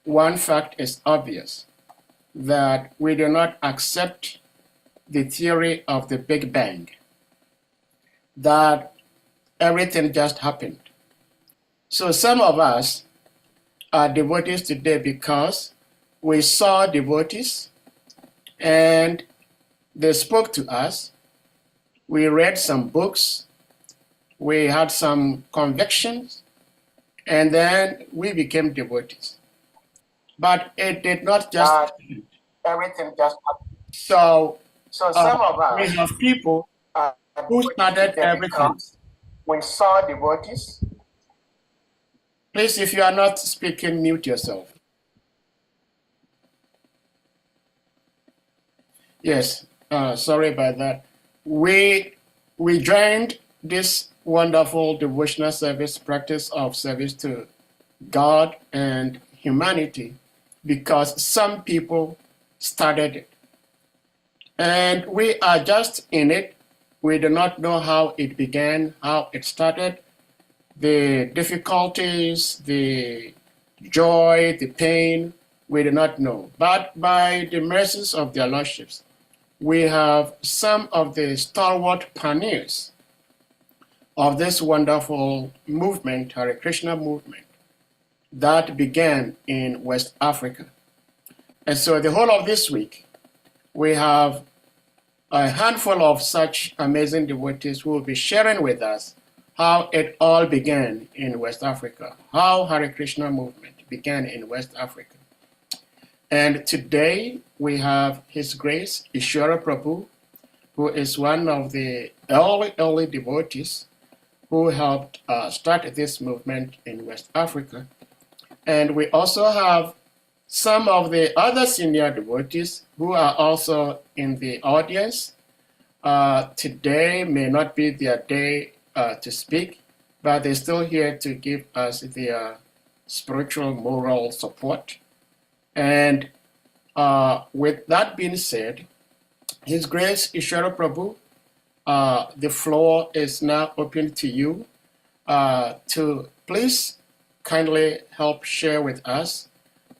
one fact is obvious, that we do not accept the theory of the Big Bang, that everything just happened. So some of us are devotees today because we saw devotees and they spoke to us. We read some books, we had some convictions, and then we became devotees. But it did not just everything just happened. So some of us, we have people who started everything. We saw devotees. Please, if you are not speaking, mute yourself. Yes, sorry about that. We joined this wonderful devotional service, practice of service to God and humanity, because some people started it. And we are just in it. We do not know how it began, how it started, the difficulties, the joy, the pain, we do not know. But by the mercies of their lordships, we have some of the stalwart pioneers of this wonderful movement, Hare Krishna movement, that began in West Africa. And so the whole of this week, we have a handful of such amazing devotees who will be sharing with us how it all began in West Africa, how Hare Krishna movement began in West Africa. And today we have His Grace Isvara Prabhu, who is one of the early devotees who helped start this movement in West Africa. And we also have some of the other senior devotees who are also in the audience. Today may not be their day to speak, but they're still here to give us their spiritual, moral support. And with that being said, His Grace Isvara Prabhu, the floor is now open to you to please kindly help share with us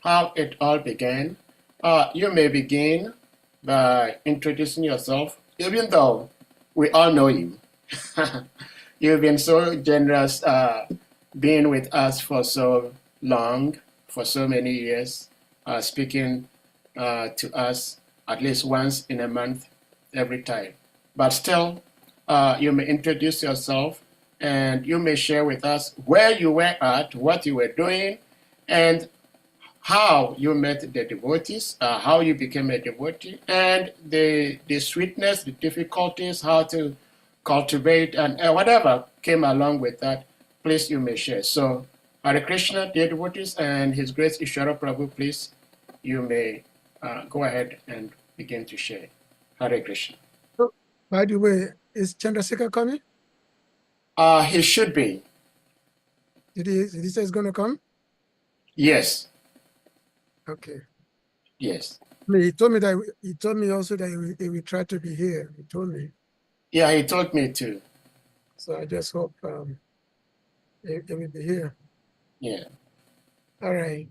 how it all began. You may begin by introducing yourself, even though we all know you. You've been so generous being with us for so long, for so many years, speaking to us at least once in a month, every time. But still, you may introduce yourself and you may share with us where you were at, what you were doing, and how you met the devotees, how you became a devotee, and the sweetness, the difficulties, how to cultivate, and whatever came along with that, please you may share. So Hare Krishna, dear devotees, and His Grace Isvara Prabhu, please, you may go ahead and begin to share. Hare Krishna. Oh, by the way, is Chandrasekhar coming? He should be. Did he say he's going to come? Yes. Okay. Yes. He told me also that he will try to be here. He told me. Yeah, he told me to. So I just hope he will be here. Yeah. All right.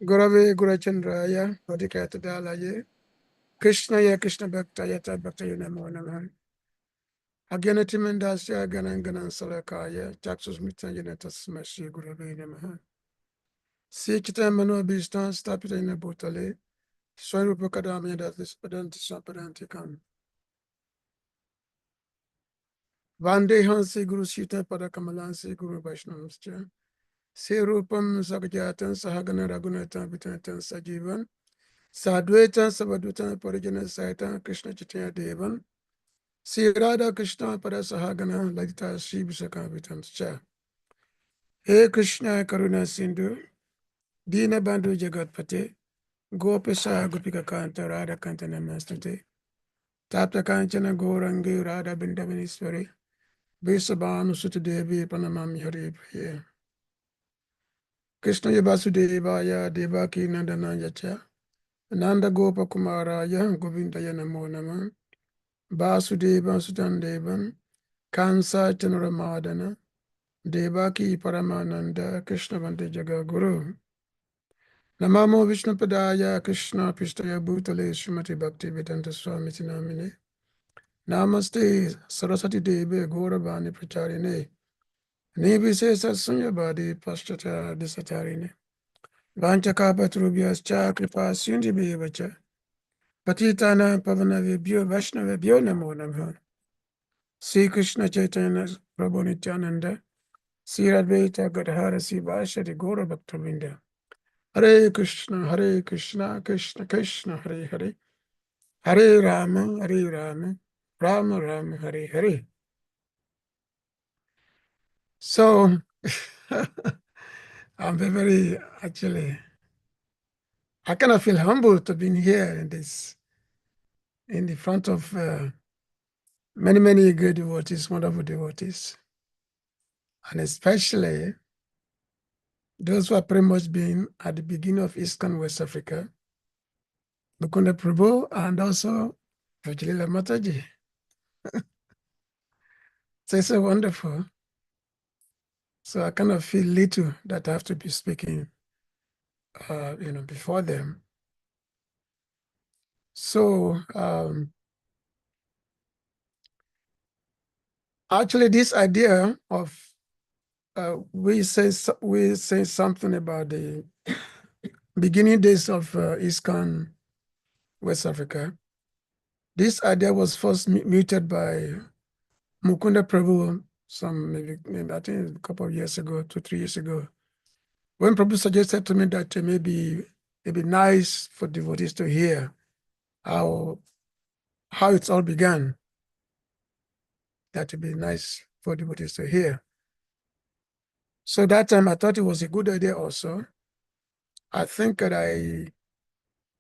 Gurave Gurachandraya, Vadikata Dalaye, Krishna ya Krishna Bhakta Yata Bhakta Yunamo Namaha. Agyanatimandasia Gananganan Salakaya, Jaxus Mitanyanata Smashi Gurave Namaha. Sikita Mano Bistan, Stapita in a Botale, Swarupakadami that is Padanti Sapadantikam. Vande Hansi Guru Sita Padakamalansi Guru Vaishnavascha. Serupam Sagajatan Sahagana Ragunatan Vitantan Sajivan. Sadwetan Sabadutan Parijana Saitan Krishna Chaitanya Devan. Sri Radha Krishna Parasahagana Ladita Shibisaka Vitancha. He Krishna Karuna Sindhu. Dina Bandhu Jagatpate. Gopisa Gopika Kanta Radha Kantana Mastate. Tapta Kanchana Gorangi Radha Bindavaniswari. Vesabanu Sutadevi Panamami Hari Priya. Krishna Yabasudevaya Devaki Nandana Yacha. Nanda Gopa Kumaraya Govindaya Namo Nama. Basudeva Sutandevan. Kansa Chanuramadana. Devaki Paramananda Krishna Vande Jaga Guru. Namamo Vishnu Padaya Krishna Pistaya Bhutale Srimati Bhakti Vedanta Swami Namine. Namaste Saraswati Devi Gauravani Pracharine. Nevi Sesa Sunyabadi Pastata Disatarine. Vanchakapatrubhyascha Kripa Sindhi Bevacha. Patitana Pavana Vibhyo Vaishnava Vibhyo Namo Namaha. Sri Krishna Chaitanya Prabhu Nityananda. Sri Advaita Gadhara Sivashadi Gaura Bhaktavinda. Hare Krishna, Krishna Krishna, Hare Hare. Hare Rama, Rama Rama, Hare Hare. So, I'm very, actually, I kind of feel humbled to be here in the front of many, many great devotees, wonderful devotees. And especially those who have pretty much been at the beginning of ISKCON West Africa, Mukunda Prabhu, and also Vajilila Mataji. So it's so wonderful. So I kind of feel little that I have to be speaking, before them. So actually, this idea of we say something about the beginning days of ISKCON West Africa. This idea was first muted by Mukunda Prabhu maybe I think a couple of years ago, 2-3 years ago, when Prabhu suggested to me that maybe it'd be nice for devotees to hear how it all began. That would be nice for devotees to hear. So that time I thought it was a good idea also. I think that I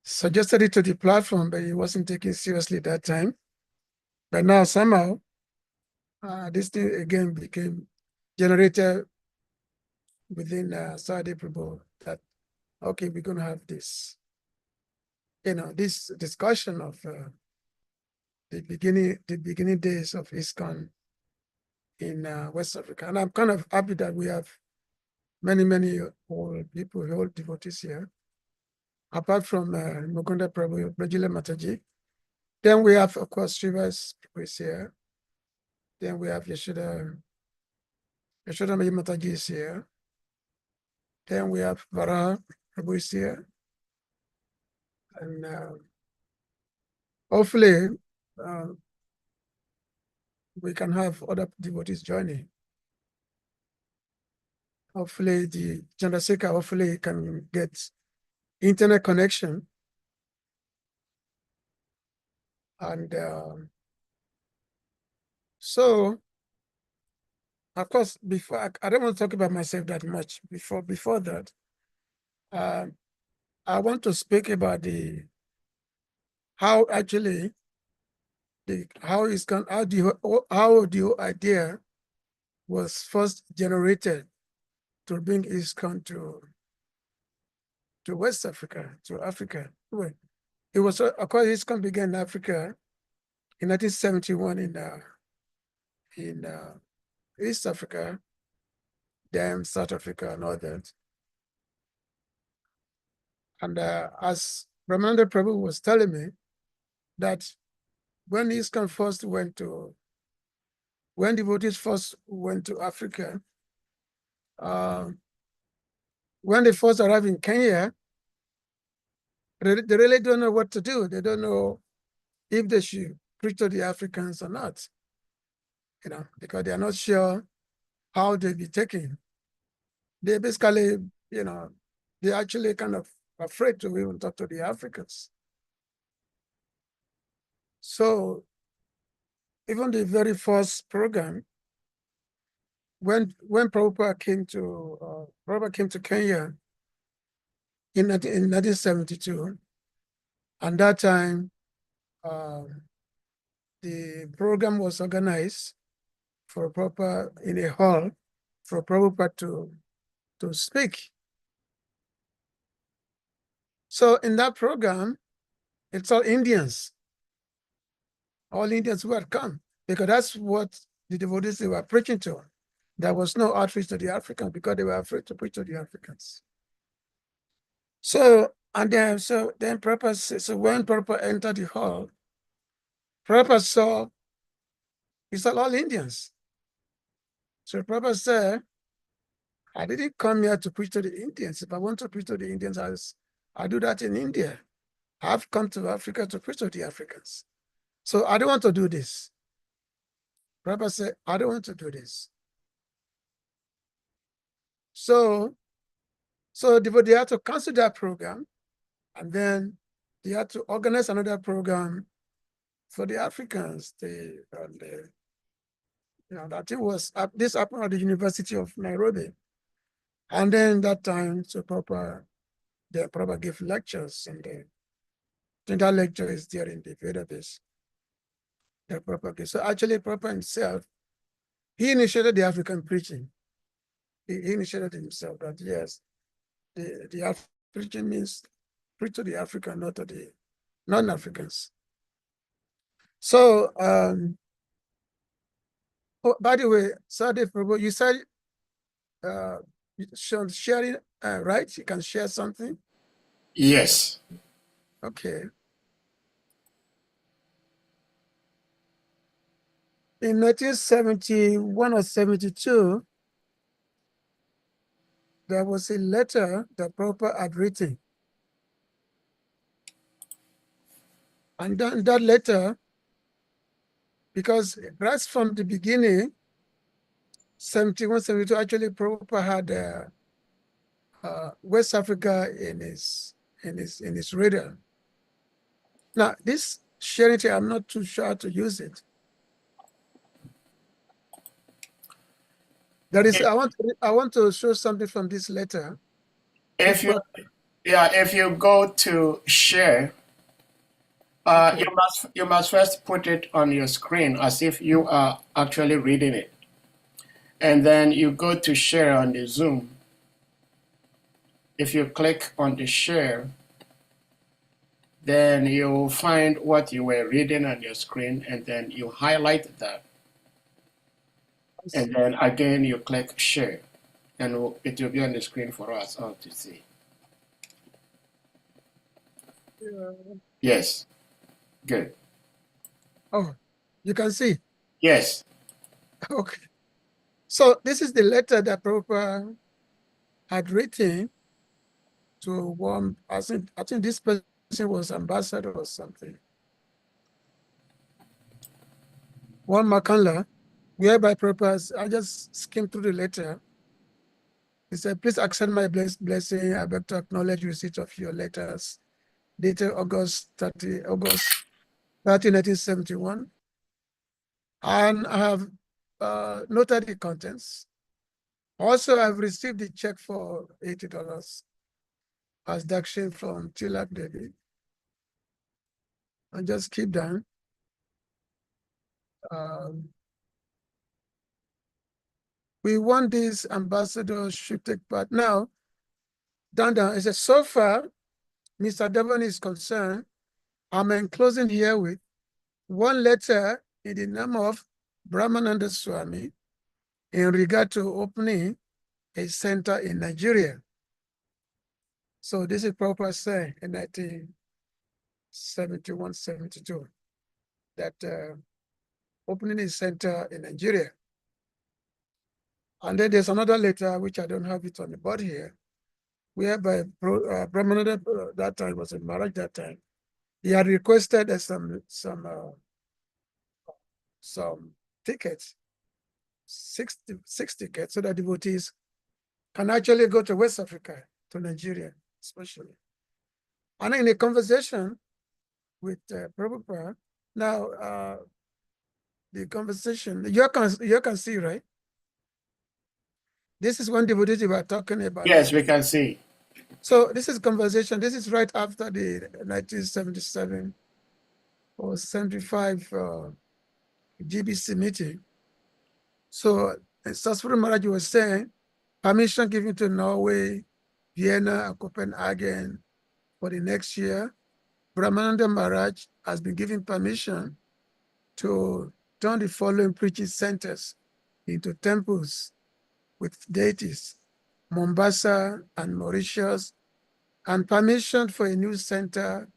suggested it to the platform, but it wasn't taken seriously that time. But now somehow this thing again became generated within Saudi Prabhu that, okay, we're going to have this, this discussion of the beginning days of ISKCON in West Africa. And I'm kind of happy that we have many, many old people, old devotees here, apart from Mukunda Prabhu, Brajila Mataji. Then we have, of course, Srivas Prabhu is here. Then we have Yashoda Mataji is here. Then we have Vara Prabhu is here. And hopefully we can have other devotees joining. Hopefully the Chandrasekhar hopefully can get internet connection. And so, of course, before I don't want to talk about myself that much. Before that, I want to speak about how the whole idea was first generated to bring ISKCON to West Africa, to Africa. Well, it was, of course, ISKCON began in Africa in 1971 in East Africa, then South Africa and all that. And as Brahmananda Prabhu was telling me that when devotees first went to Africa, when they first arrived in Kenya, they really don't know what to do. They don't know if they should preach to the Africans or not, because they are not sure how they'll be taken. They basically, they're actually kind of afraid to even talk to the Africans. So even the very first program, when Prabhupada came to Kenya in 1972, and that time the program was organized for Prabhupada in a hall for Prabhupada to speak. So in that program, it's all Indians who had come, because that's what the devotees they were preaching to. There was no outreach to the Africans because they were afraid to preach to the Africans. So, and then, so then Prabhupada said, so when Prabhupada entered the hall, Prabhupada saw, he saw all Indians. So Prabhupada said, I didn't come here to preach to the Indians. If I want to preach to the Indians, I do that in India. I've come to Africa to preach to the Africans. So I don't want to do this. Prabhupada said, I don't want to do this. So they had to cancel that program, and then they had to organize another program for the Africans. That it was this happened at the University of Nairobi, and then that time, so Prabhupada gave lectures, and then that lecture is there in the database. The Prabhupada gave. So actually, Prabhupada himself, he initiated the African preaching. He initiated himself that yes, the African means preach to the African, not to the non-Africans. So, by the way, Sadif Prabhu, you said sharing, right? You can share something? Yes. Okay. In 1971 or 72, there was a letter that Prabhupada had written. And then that letter, because right from the beginning, 71, 72, actually Prabhupada had West Africa in his radar. Now, this sharing, I'm not too sure how to use it. There is, I want to show something from this letter. If you go to share, Okay. you must first put it on your screen as if you are actually reading it, and then you go to share on the Zoom. If you click on the share, then you'll find what you were reading on your screen, and then you highlight that, and then again you click share, and it will be on the screen for us all to see. Yes. Good. Oh, you can see. Yes. Okay. So this is the letter that Prabhupada had written to one, I think this person was ambassador or something. One Makanla, whereby Prabhupada, I just skimmed through the letter. He said, please accept my blessing. I beg to acknowledge receipt of your letters dated August 30, 1971. And I have noted the contents. Also, I've received the check for $80 as Dakshin from Tilak Devi. And just keep down. We want this ambassador should take part. Now, down, it says, so far, Mr. Devon is concerned, I'm enclosing here with one letter in the name of Brahmananda Swami in regard to opening a center in Nigeria. So this is Prabhupada saying in 1971, 72, that opening a center in Nigeria. And then there's another letter, which I don't have it on the board here, whereby Brahmananda, that time was in Maharaj that time, he had requested some tickets, six tickets, so that devotees can actually go to West Africa, to Nigeria, especially. And in a conversation with Prabhupada, now the conversation, you can see, right? This is one devotee we are talking about. Yes, we can see. So this is conversation. This is right after the 1977 or 75 GBC meeting. So Saswara Maharaj was saying, permission given to Norway, Vienna, and Copenhagen for the next year. Brahmananda Maharaj has been given permission to turn the following preaching centers into temples with deities: Mombasa and Mauritius and permission for a new center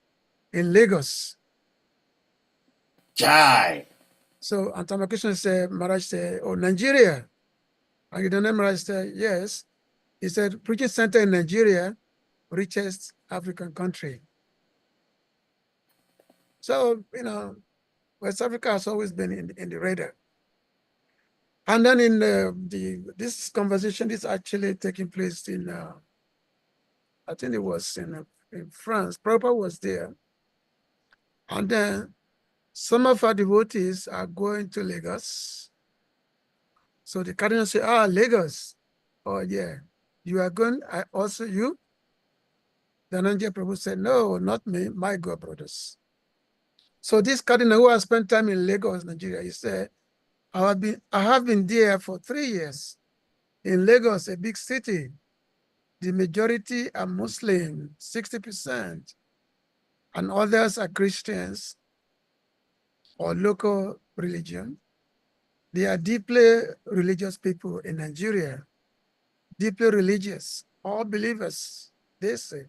in Lagos. Jai. So Antamakrishna said, Maharaj said, oh, Nigeria. And the Maharaj said, yes. He said, preaching center in Nigeria, richest African country. So, West Africa has always been in the radar. And then in this conversation is actually taking place in, I think it was in France. Prabhupada was there. And then some of our devotees are going to Lagos. So the cardinal said, Lagos. Oh, yeah. You are going, also you? Dhananjay Prabhu said, no, not me, my God brothers. So this cardinal who has spent time in Lagos, Nigeria, he said, I have been there for 3 years. In Lagos, a big city, the majority are Muslim, 60%, and others are Christians or local religion. They are deeply religious people in Nigeria, deeply religious, all believers, they say.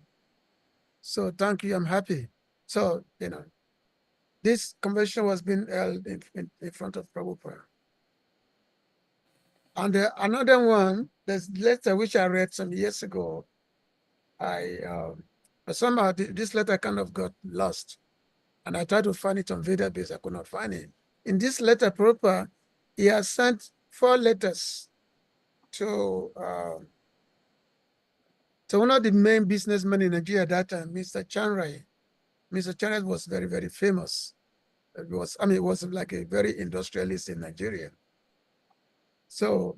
So thank you, I'm happy. So, this convention was being held in front of Prabhupada. And another one, there's letter which I read some years ago. Somehow this letter kind of got lost. And I tried to find it on database, I could not find it. In this letter, Prabhupada, he has sent 4 letters to one of the main businessmen in Nigeria at that time, Mr. Chanrai. Mr. Chanrai was very, very famous. It was like a very industrialist in Nigeria. So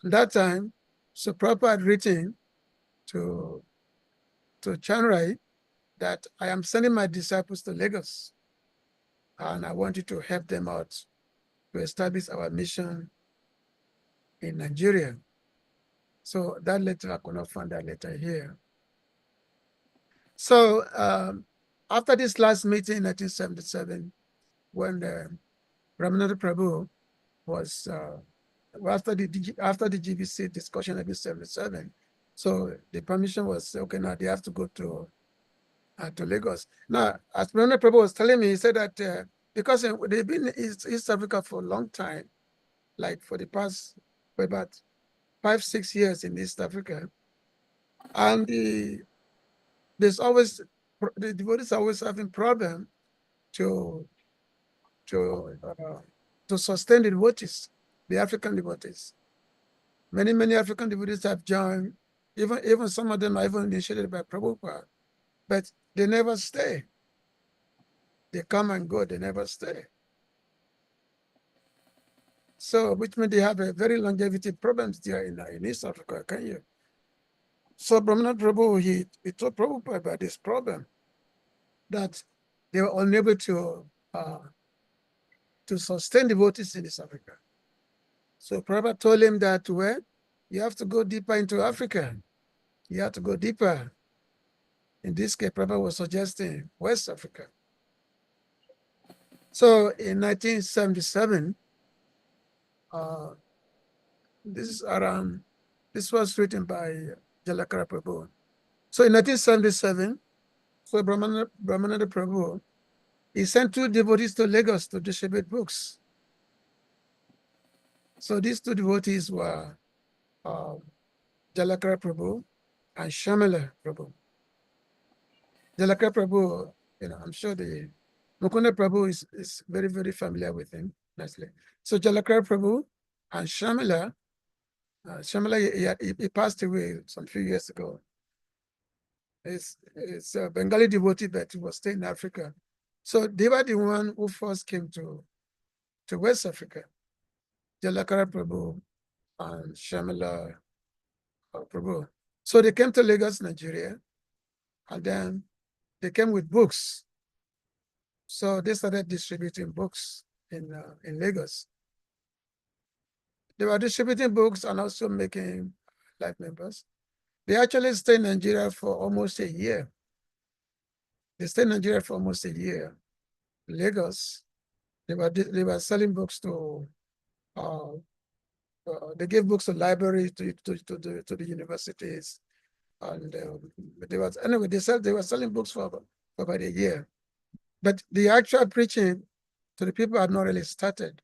that time, so Prabhupada had written to Chanrai that I am sending my disciples to Lagos, and I want you to help them out to establish our mission in Nigeria. So that letter, I could not find that letter here. So after this last meeting in 1977, when Ramananda Prabhu was after the GBC discussion in 1977, so the permission was okay. Now they have to go to Lagos. Now, as Ramananda Prabhu was telling me, he said that because they've been in East Africa for a long time, like for about 5-6 years in East Africa, and the devotees always having problem to sustain the devotees, the African devotees. Many African devotees have joined, even some of them are even initiated by Prabhupada, but they never stay. They come and go, they never stay. So, which means they have a very longevity problems there in East Africa, can you? So Brahmana Prabhu, he told Prabhupada about this problem, that they were unable to sustain devotees in East Africa. So Prabhupada told him that, well, you have to go deeper into Africa. You have to go deeper. In this case, Prabhupada was suggesting West Africa. So in 1977, this was written by Jalakara Prabhu. So in 1977, so Brahmananda Prabhu, he sent 2 devotees to Lagos to distribute books. So these 2 devotees were Jalakara Prabhu and Shamila Prabhu. Jalakara Prabhu, I'm sure the Mukunda Prabhu is very, very familiar with him, nicely. So Jalakara Prabhu and Shamila, he passed away some few years ago. It's a Bengali devotee, but he was staying in Africa. So they were the one who first came to West Africa. Jalakara Prabhu and Shamila Prabhu. So they came to Lagos, Nigeria, and then they came with books. So they started distributing books in Lagos. They were distributing books and also making life members. They actually stayed in Nigeria for almost a year. They stayed in Nigeria for almost a year. Lagos, they were selling books to. They gave books to libraries, to the universities. And they were selling books for about a year. But the actual preaching to the people had not really started.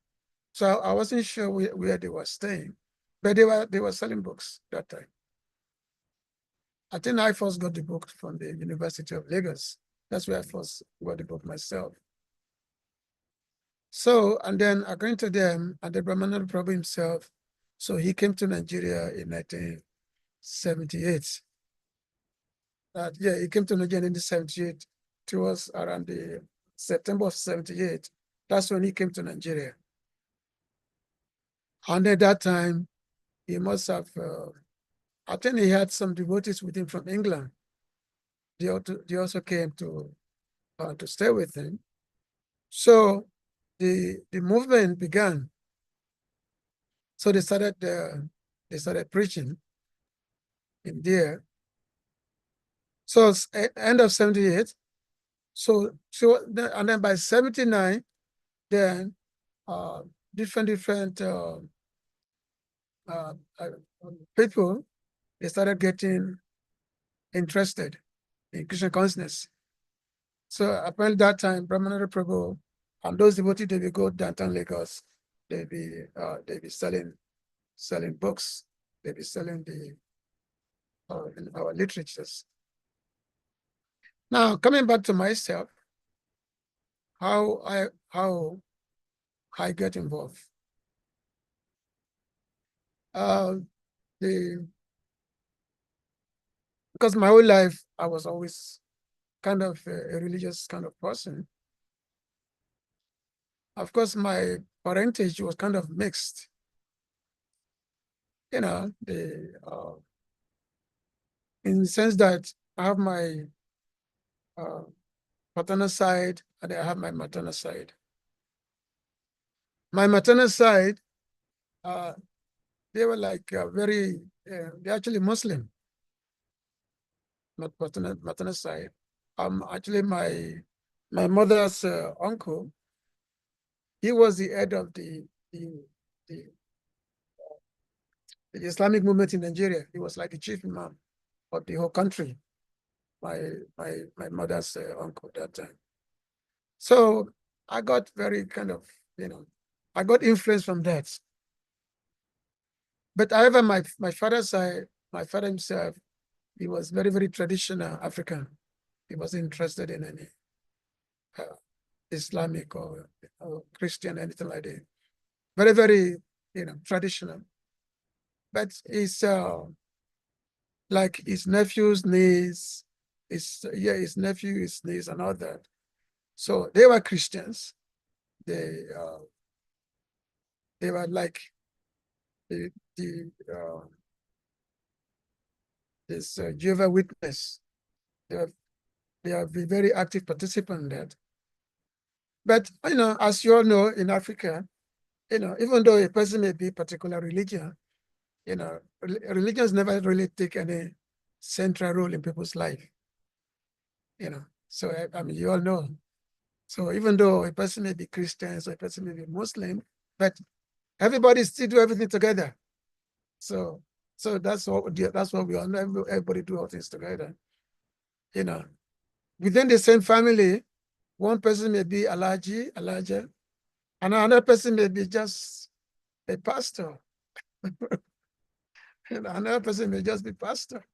So I wasn't sure where they were staying, but they were selling books that time. I think I first got the book from the University of Lagos. That's where I first got the book myself. So, and then according to them, and the Brahmananda Prabhu himself, so he came to Nigeria in 1978. Yeah, he came to Nigeria in 1978. It was around the September of 78. That's when he came to Nigeria. And at that time, he must have, I think he had some devotees with him from England. They also came to stay with him. So the movement began. So they started preaching in there. So it's end of 78. So and then by 79, then different people, they started getting interested in Krishna consciousness. So apparently that time, Brahmananda Prabhu and those devotees, they will go downtown Lagos. They be selling books. They be selling our literatures. Now coming back to myself, how I get involved. Because my whole life I was always kind of a religious kind of person. Of course, my parentage was kind of mixed. You know, in the sense that I have my paternal side and I have my maternal side. My maternal side, they were like they're actually Muslim. Not maternal side. Actually, my mother's uncle, he was the head of the Islamic movement in Nigeria. He was like the chief imam of the whole country. My mother's uncle that time. So I got very kind of, I got influence from that. But however, my father's side, my father himself, he was very, very traditional African. He wasn't interested in any Islamic or Christian, anything like that. Very, very, traditional. But it's like his nephew's niece, his nephew, his niece, and all that. So they were Christians. They were like this Jehovah Witness. They are a very active participant in that. But as you all know, in Africa, even though a person may be particular religion, religions never really take any central role in people's life. So I mean, you all know. So even though a person may be Christian, so a person may be Muslim, but everybody still do everything together. So that's what we all know. Everybody do all things together. Within the same family, one person may be Alaji, and another person may be just a pastor. And another person may just be pastor.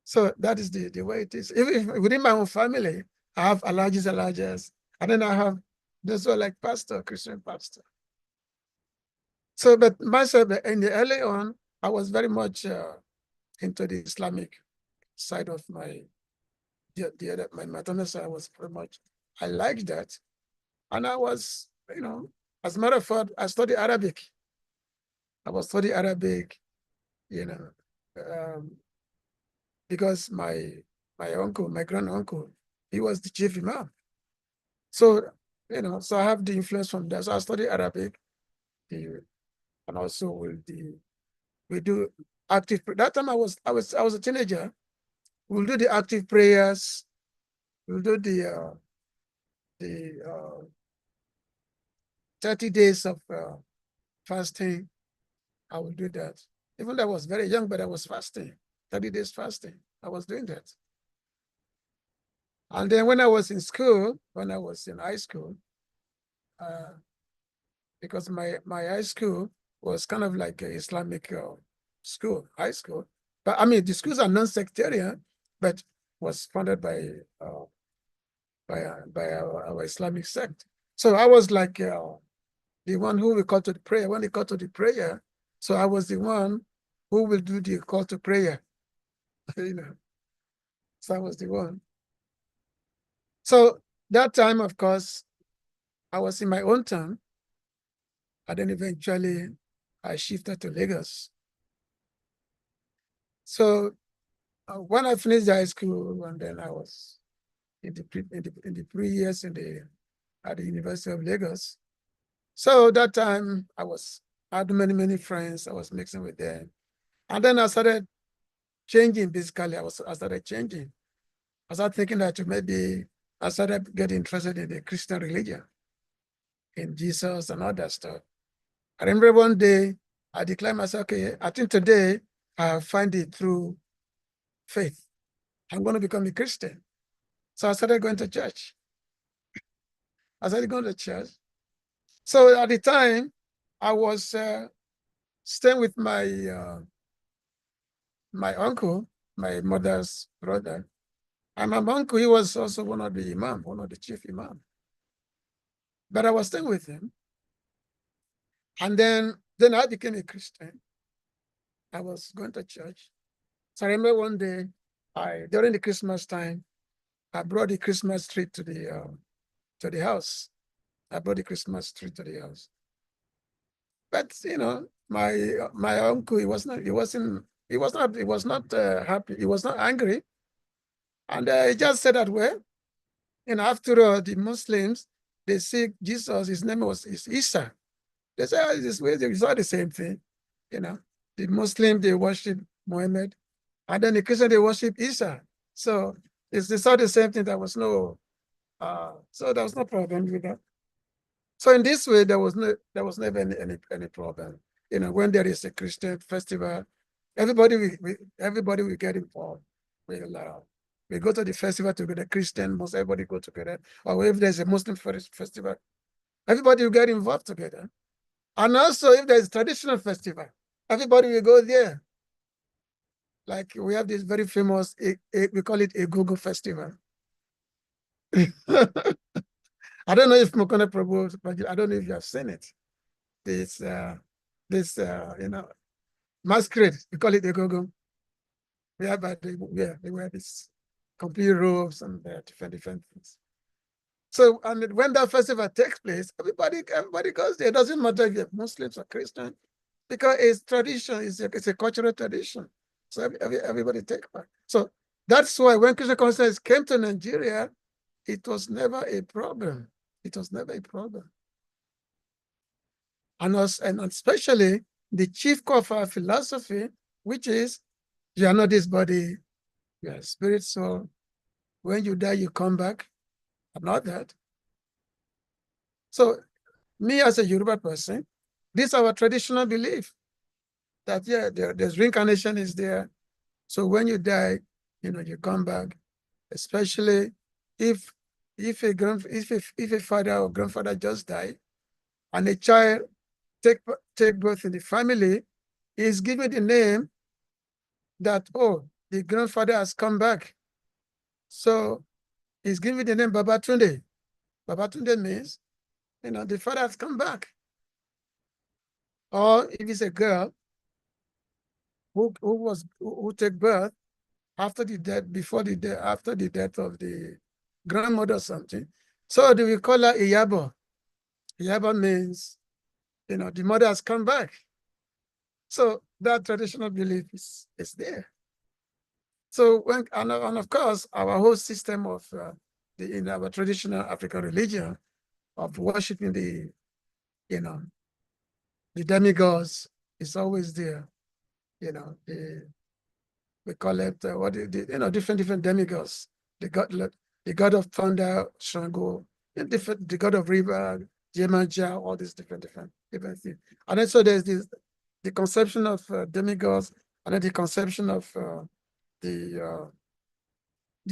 So that is the way it is. Even within my own family, I have Alajis, and then I have this one like pastor, Christian pastor. So, but myself, in the early on, I was very much into the Islamic side of my maternal side. Was very much, I liked that. And I was, as a matter of fact, I studied Arabic. I was studying Arabic, because my uncle, my grand uncle, he was the chief imam. So, so I have the influence from that. So I study Arabic, and also we do active. That time I was a teenager. We'll do the active prayers. We'll do the 30 days of fasting. I will do that. Even though I was very young, but I was fasting, 30 days fasting. I was doing that. And then when I was in school, when I was in high school, because my high school was kind of like a Islamic school, high school. But I mean, the schools are non-sectarian, but was funded by our Islamic sect. So I was like the one who will call to the prayer. When they call to the prayer, so I was the one who will do the call to prayer. You know, so I was the one. So that time, of course, I was in my own town. And then eventually I shifted to Lagos. So when I finished high school, and then I was in the 3 years at the University of Lagos. So that time I had many friends. I was mixing with them, and then I started changing. Basically, I started changing. I started thinking that maybe I started getting interested in the Christian religion, in Jesus and all that stuff. I remember one day I declared myself, okay, I think today I find it through faith. I'm going to become a Christian. So I started going to church. I started going to church. So at the time, I was staying with my uncle, my mother's brother. And my uncle, he was also one of the chief imam. But I was staying with him. And then I became a Christian. I was going to church. So I remember one day, during the Christmas time, I brought the Christmas tree to the house. I brought the Christmas tree to the house. But my uncle, he was not happy. He was not angry, and he just said that, well, after all, the Muslims, they see Jesus. His name is Isa. They say, oh, it's all the same thing. The Muslim, they worship Muhammad, and then the Christian, they worship Isa. So it's all the same thing. There was no problem with that. So in this way, there was never any problem. When there is a Christian festival, everybody will get involved. We go to the festival together. Christian, most everybody go together. Or if there's a Muslim festival, everybody will get involved together. And also, if there's a traditional festival, everybody will go there. Like we have this very famous, we call it a Google festival. I don't know if Mokone Prabhu, but I don't know if you have seen it. This masquerade, we call it a Gogo. They wear these complete robes and different things. So, and when that festival takes place, everybody goes there. It doesn't matter if you're Muslims or Christian, because it's tradition, it's a cultural tradition. So everybody take part. So that's why when Christian consciousness came to Nigeria, it was never a problem. It was never a problem. And especially the chief core of our philosophy, which is you are not this body, you are spirit, soul. When you die, you come back. I'm not that. So me as a Yoruba person, this is our traditional belief that there's reincarnation is there. So when you die, you come back, especially if a father or grandfather just died and a child take birth in the family, is given the name that, oh, the grandfather has come back. So he's given the name Babatunde. Babatunde means, the father has come back. Or if it's a girl who take birth after the death of the grandmother or something. So they will call her Iyabo. Iyabo means, the mother has come back. So that traditional belief is there. So and of course, our whole system of in our traditional African religion of worshiping the demigods is always there. We call it different demigods. The god of thunder, Shango, the god of river, Jemaja, all these different things. And then so there's this the conception of demigods, and then the conception of the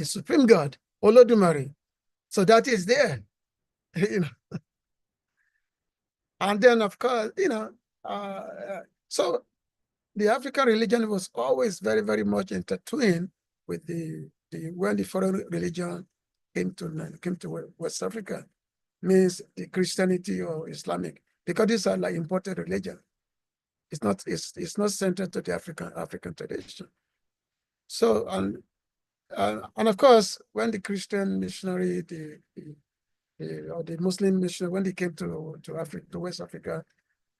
supreme God, Olodumare. So that is there, you know. And then, of course, so the African religion was always very, very much intertwined with when the foreign religion came to West Africa, means the Christianity or Islamic, because these are like imported religion. It's not centered to the African tradition. So and of course, when the Christian missionary, or the Muslim missionary, when they came to Africa, to West Africa,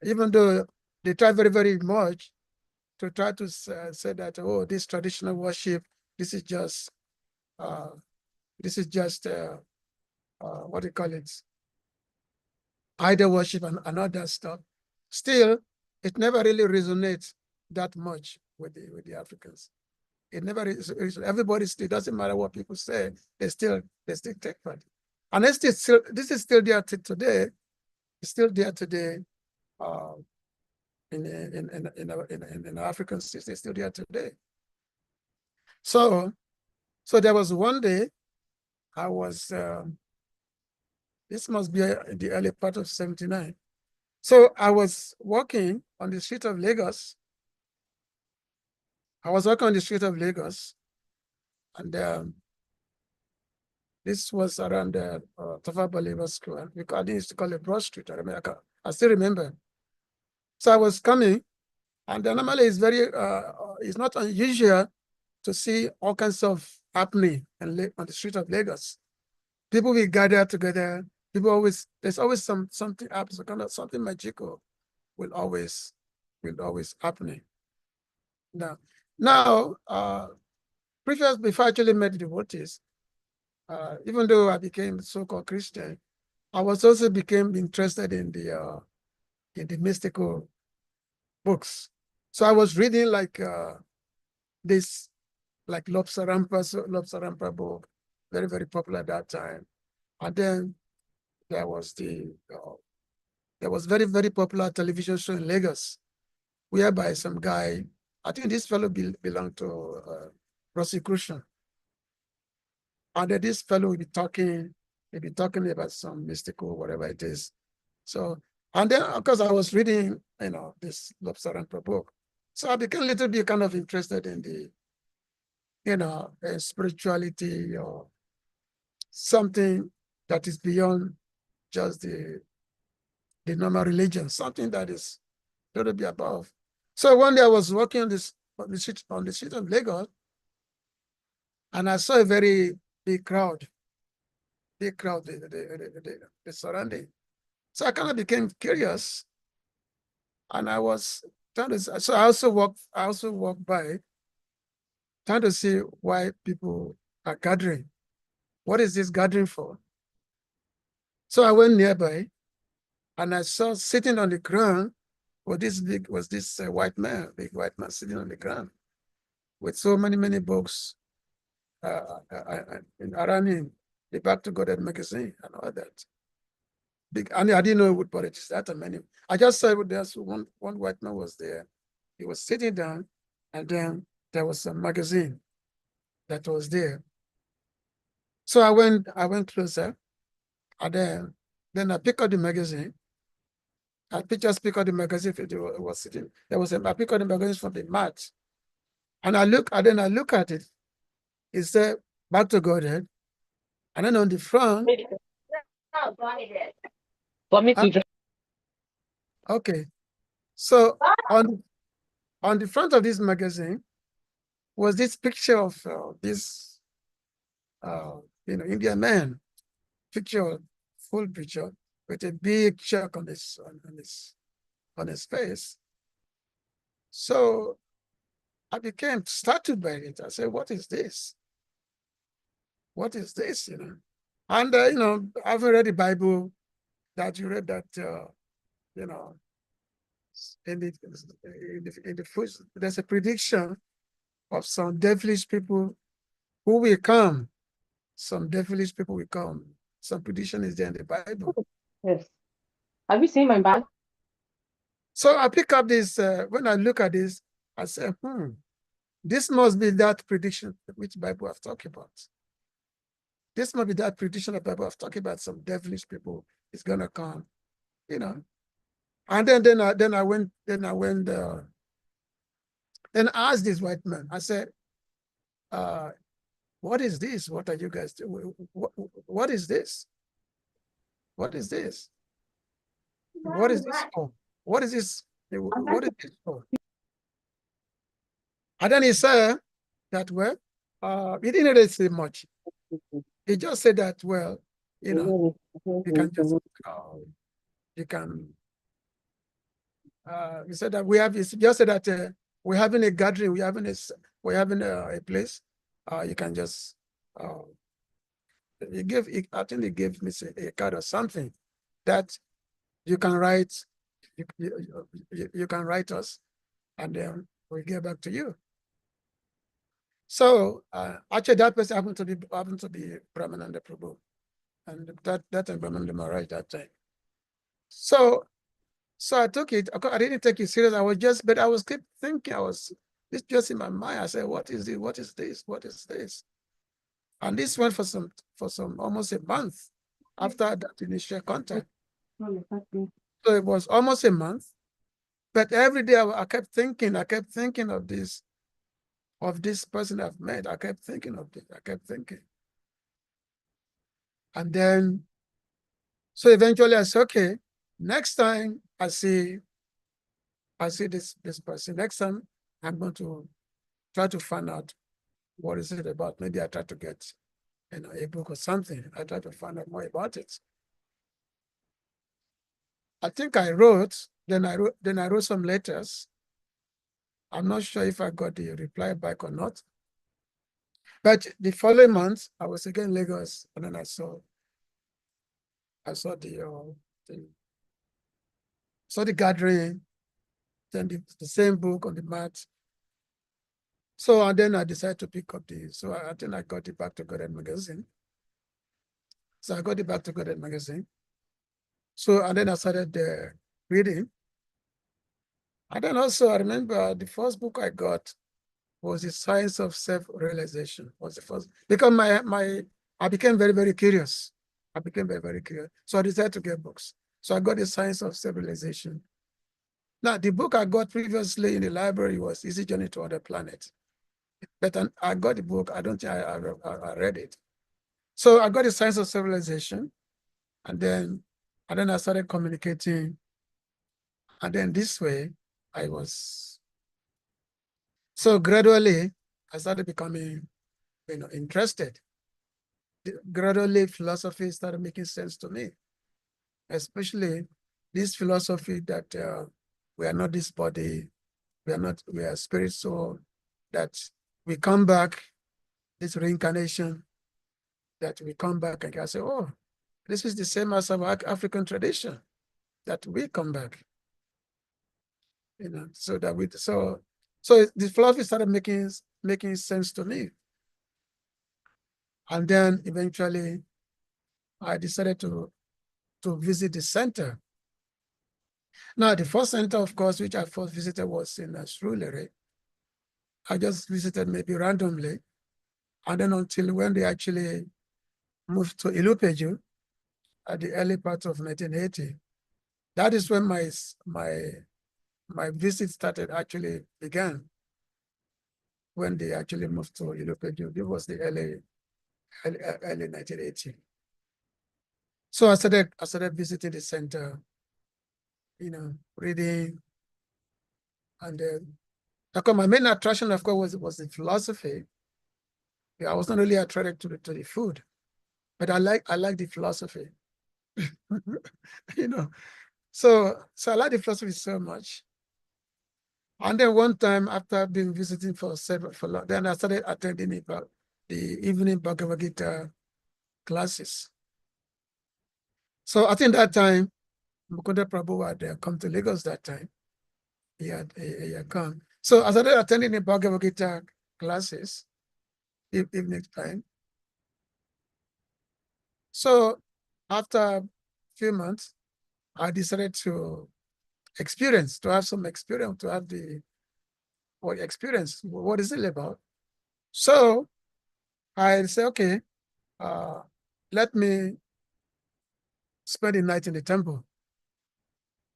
even though they tried very, very much to try to say that, oh, this traditional worship, this is just what do you call it, idol worship and all that stuff. Still, it never really resonates that much with the Africans. It never is. Everybody still, doesn't matter what people say, they still take part. And this is still there today. It's still there today. In African states, it's still there today. So there was one day I was. This must be the early part of '79. So I was walking on the street of Lagos. And this was around the Tafa Balewa School. I used to call it Broad Street. I still remember. So I was coming, and normally it's not unusual to see all kinds of happening on the street of Lagos. People will gather together. There's always something happens, kind of something magical will always happening. Now, before I actually met the devotees, even though I became so-called Christian, I was also became interested in the mystical books. So I was reading like this, like Lobsarampa book, very, very popular at that time. And then there was very, very popular television show in Lagos, whereby some guy, I think this fellow belonged to prosecution. And then this fellow will be talking about some mystical, whatever it is. So, and then, of course, I was reading, this Lobsarampa book. So I became a little bit kind of interested in the, spirituality or something that is beyond just the normal religion, something that is a little bit above. So one day I was walking on the street of Lagos, and I saw a very big crowd, the surrounding. So I kind of became curious, and I was trying to. So I also walked by, trying to see why people are gathering. What is this gathering for? So I went nearby, and I saw sitting on the ground this white man, big white man sitting on the ground with so many books around him, the Back to God magazine and all that. And I didn't know it would, but it's that many. I just saw there's one white man was there. He was sitting down, and then there was a magazine that was there. So I went closer, and then I picked up the magazine. I just picked up the magazine. It was sitting. I picked up the magazine from the mat, and I look at it. It said Back to Godhead, and then on the front. Okay, so on the front of this magazine was this picture of this Indian man, full picture with a big check on his face. So I became startled by it. I said, "What is this? What is this?" And I've read the Bible, that you read that in the first, there's a prediction of some devilish people who will come. Some devilish people will come. Some prediction is there in the Bible. Yes. Have you seen my bag? So I pick up this, when I look at this, I say, this must be that prediction which Bible have talked about. This must be that prediction the Bible have talked about. Some devilish people is gonna come, you know. And then I went then I asked this white man. I said, what is this? What are you guys doing? What is this? What is this? What is this for? What is this? What is this for? And then he said that, well, he didn't really say much. He just said that, well, you know, you can just, you can, he said that he just said that we're having a gathering, we're having a place, you can just, I think he gave me a card or something that you can write, you can write us, and then we'll get back to you. So actually, that person happened to be Brahman Prabhu, and that Brahman Maharaj that time. So I took it. I didn't take it serious. But I was keep thinking. This just in my mind. I said, "What is it? What is this? What is this?" And this went for some almost a month after that initial contact. So it was almost a month. But every day I kept thinking. I kept thinking of this person I've met. I kept thinking of this. I kept thinking. And then, so eventually I said, okay, next time I see this person, next time I'm going to try to find out what is it about. Maybe I try to get a book or something. I try to find out more about it. I think I wrote, then I wrote some letters. I'm not sure if I got the reply back or not. But the following month, I was again in Lagos, and then I saw the gathering, then the same book on the mat. So and then I decided to pick up so I think I got it Back to Godhead magazine. So I got it Back to Godhead magazine. So and then I started reading. And then also I remember the first book I got was The Science of Self-Realization. Was the first, because I became very, very curious. I became very, very curious. So I decided to get books. So I got The Science of Self-Realization. Now, the book I got previously in the library was Easy Journey to Other Planets. But I got the book, I don't think I read it. So I got The Science of Civilization, and then I started communicating. And then this way, so gradually, I started becoming, interested. Gradually, philosophy started making sense to me, especially this philosophy that we are not this body, we are spirit soul, that we come back, this reincarnation, that we come back and I say, oh, this is the same as our African tradition, that we come back. So that so the philosophy started making sense to me. And then eventually I decided to visit the center. Now, the first center, of course, which I first visited was in Shrewsbury. I just visited maybe randomly. And then until when they actually moved to Ilupeju at the early part of 1980, that is when my visit actually began, when they actually moved to Ilupeju. It was the early 1980. So I started visiting the center, reading, and then my main attraction, of course, was the philosophy. I was not really attracted to the food, but I like the philosophy. So I like the philosophy so much. And then one time, after being visiting then I started attending the evening Bhagavad Gita classes. So I think that time, Mukunda Prabhu had come to Lagos that time. He had come. So I started attending the Bhagavad Gita classes, evening time. So after a few months, I decided to experience, to have some experience, to have the experience. What is it about? So I say, okay, let me spend the night in the temple.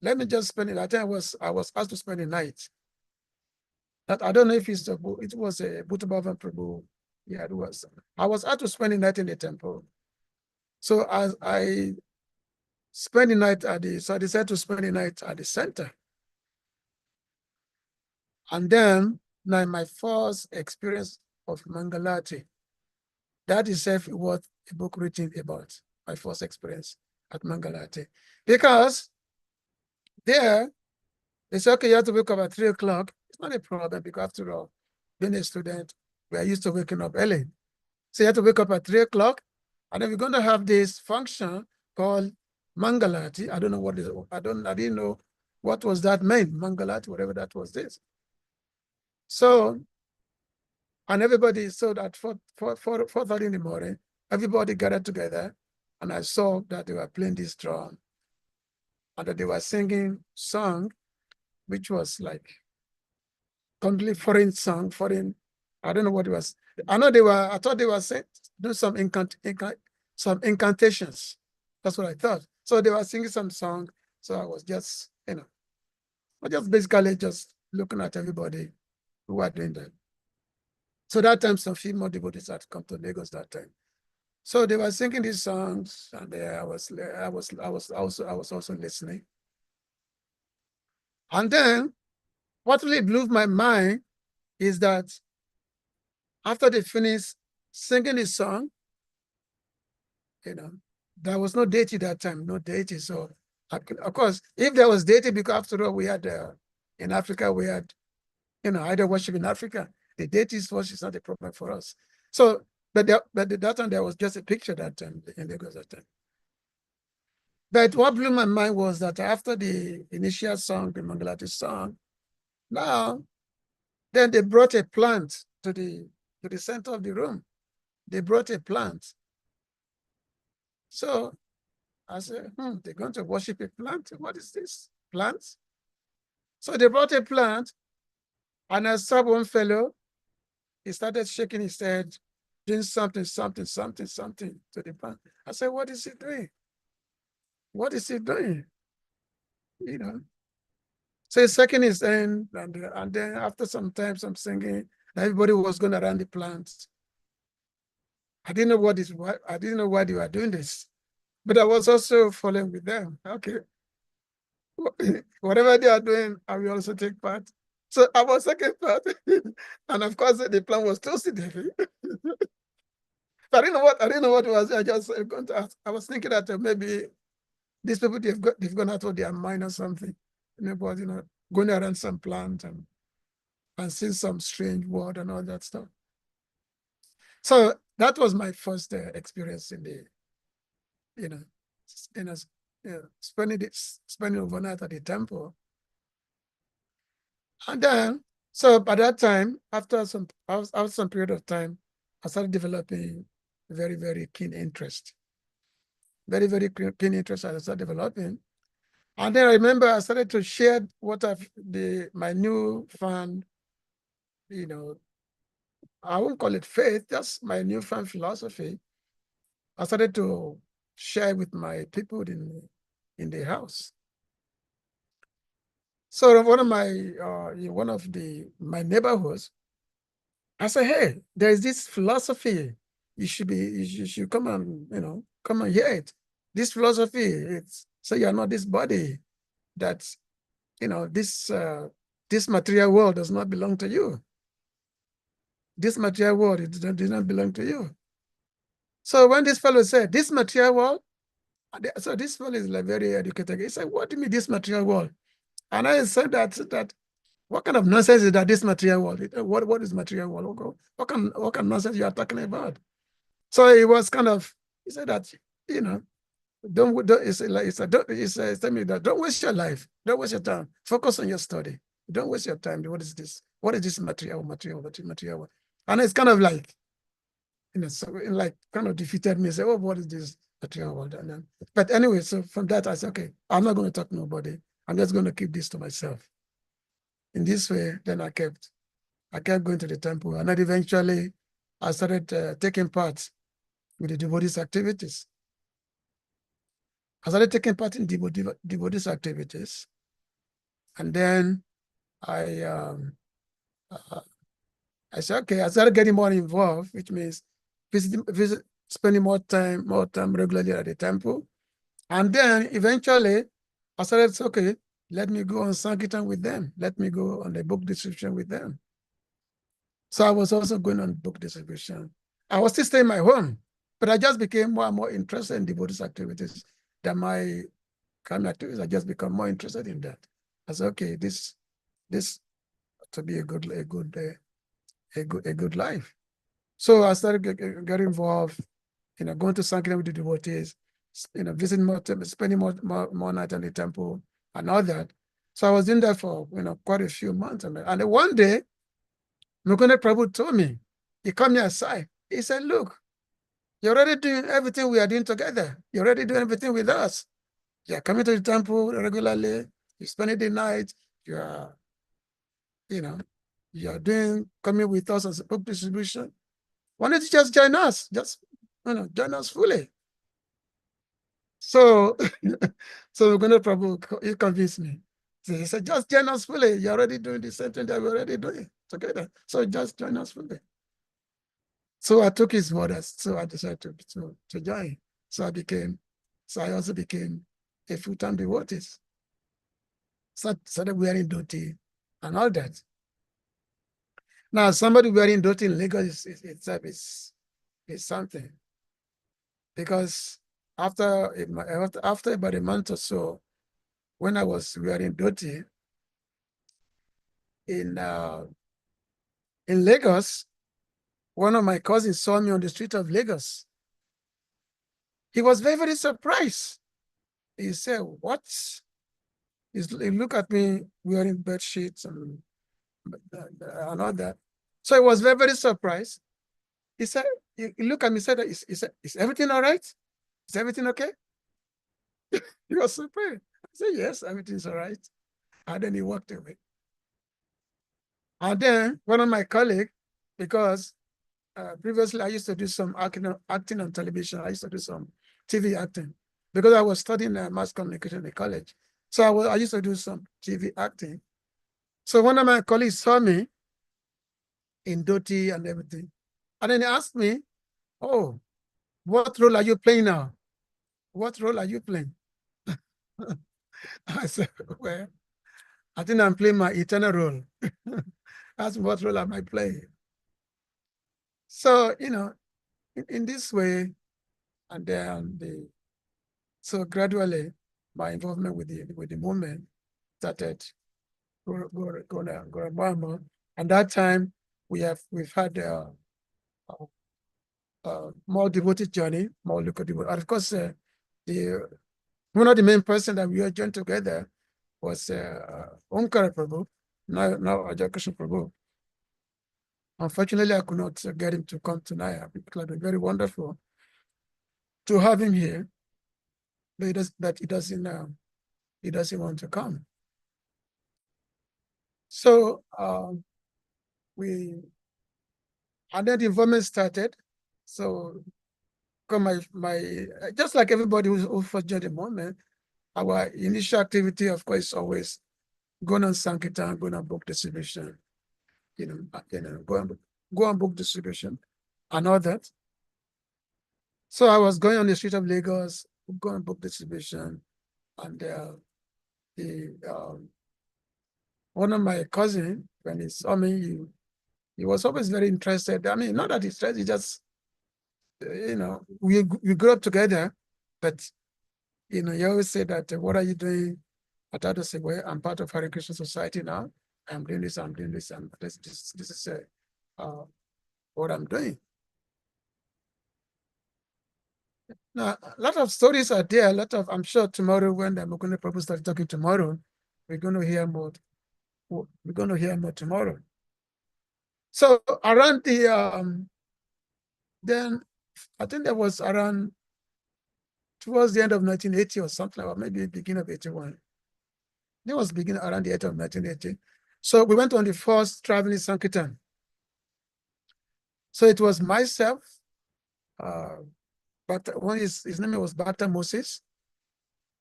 Let me just spend it. I think I was asked to spend the night. That I don't know if it was a Bhuttabhavan Prabhu. Yeah, it was. I was asked to spend the night in the temple. So as I spent the night so I decided to spend the night at the center. And then now my first experience of Mangalati, that itself was a book written about my first experience at Mangalati. Because there, they say, okay, you have to wake up at 3 o'clock. It's not a problem because after all, being a student, we are used to waking up early. So you have to wake up at 3 o'clock, and then we're going to have this function called Mangalati. I don't know what it is. I didn't know what was that meant, Mangalati, whatever that was this. So, and everybody, so that 4:30 in the morning, everybody gathered together, and I saw that they were playing this drum, and that they were singing song, which was like completely foreign song, foreign, I don't know what it was. I thought they were saying, do some incantations. That's what I thought. So they were singing some song. So I was just, I just basically just looking at everybody who were doing that. So that time, some female devotees had come to Lagos that time. So they were singing these songs, and I was also listening. And then what really blew my mind is that after they finished singing this song, there was no deity that time, no deity. So, of course, if there was deity, because after all, we had, in Africa, we had, idol worship in Africa. The deity's worship is not a problem for us. So, but that time, there was just a picture that time in Lagos that time. But what blew my mind was that after the initial song, the Mangalati song, now, then they brought a plant to the center of the room. They brought a plant. So I said, they're going to worship a plant? What is this? Plant? So they brought a plant, and I saw one fellow, he started shaking his head, doing something to the plant. I said, what is he doing? What is he doing? So he's shaking his hand, and then after some time, some singing, everybody was going around the plant. I didn't know why they were doing this, but I was also following with them. Okay. Whatever they are doing, I will also take part. So I was taking part. And of course, the plan was too heavy. I didn't know what it was. I just going to ask. I was thinking that maybe these people, they've gone out of their mind or something. Maybe, going around some plant and seeing some strange word and all that stuff. So that was my first experience in the, spending overnight at the temple. And then, so by that time, after some period of time, I started developing very, very keen interest. Very, very keen interest I started developing. And then I remember I started to share my new found, I won't call it faith, just my newfound philosophy. I started to share with my people in the house. So one of my neighborhoods, I said, hey, there's this philosophy. You should come and hear it. This philosophy, so you're not this body, that this material world does not belong to you. This material world, it does not belong to you. So when this fellow said, this material world, so this fellow is like very educated. He said, what do you mean this material world? And I said that what kind of nonsense is that, this material world? What is material world? What kind of nonsense you are talking about? So he was he said that, don't tell me that, don't waste your life. Don't waste your time. Focus on your study. Don't waste your time. What is this? What is this material? And it's kind of like, kind of defeated me. Say, oh, what is this material world? But anyway, so from that, I said, okay, I'm not going to talk to nobody. I'm just going to keep this to myself. In this way, then I kept going to the temple, and then eventually I started taking part with the devotees activities. I started taking part in devotees activities, and then I said, okay, I started getting more involved, which means spending more time regularly at the temple. And then eventually I started, okay, let me go on Sankirtan with them. Let me go on the book distribution with them. So I was also going on book distribution. I was still staying in my home, but I just became more and more interested in devotees activities than my kind of activities. I just become more interested in that. I said, okay, this to be a good life. So I started getting involved, going to Sankirtan with the devotees, visiting more, spending more night in the temple and all that. So I was in there for quite a few months. And then one day, Mukunda Prabhu told me, he called me aside. He said, look, you're already doing everything we are doing together. You're already doing everything with us. You're coming to the temple regularly. You're spending the night. You're coming with us as a book distribution. Why don't you just join us? Just, join us fully. So, so Mukunda Prabhu, he convinced me. So he said, just join us fully. You're already doing the same thing that we're already doing together. So just join us fully. So I took his orders. So I decided to join. So I also became a full-time devotee. Started wearing dhoti and all that. Now, somebody wearing dhoti in Lagos itself is something. Because after about a month or so, when I was wearing dhoti in Lagos, one of my cousins saw me on the street of Lagos. He was very, very surprised. He said, what? He looked at me wearing bed sheets and all that. So he was very, very surprised. He said, he looked at me and said, is everything all right? Is everything okay? He was surprised. I said, yes, everything's all right. And then he walked away. And then one of my colleagues, because previously I used to do some acting on television. I used to do some TV acting because I was studying mass communication in college. So I used to do some TV acting. So one of my colleagues saw me in dhoti and everything. And then he asked me, oh, what role are you playing now? What role are you playing? I said, well, I think I'm playing my eternal role. Ask me what role am I playing? So, in this way, and then so gradually my involvement with the movement started going more and more. And that time we've had more devoted journey, more local devoted. And of course, one of the main person that we all joined together was Omkara Prabhu, now Hare Krishna Prabhu. Unfortunately, I could not get him to come tonight. It would have been very wonderful to have him here, but he doesn't want to come. So and then the involvement started. So my just like everybody who first joined the movement, our initial activity, of course, is always going on Sankirtan, going on book distribution, go on book distribution and all that. So I was going on the street of Lagos, going on book distribution, and one of my cousins, when he saw me, he was always very interested. I mean, not that he's interested, he just, we grew up together, but, he always said that, what are you doing? I tried to say, well, I'm part of Hare Krishna Society now. I'm doing this, and this is what I'm doing. Now, a lot of stories are there. I'm sure tomorrow when the Mukunda Prabhu starts talking tomorrow, we're going to hear more. We're going to hear more tomorrow. So around then I think that was around towards the end of 1980 or something, or maybe beginning of 81. It was beginning around the year of 1980. So we went on the first traveling Sankirtan. So it was myself, but his name was Bata Moses,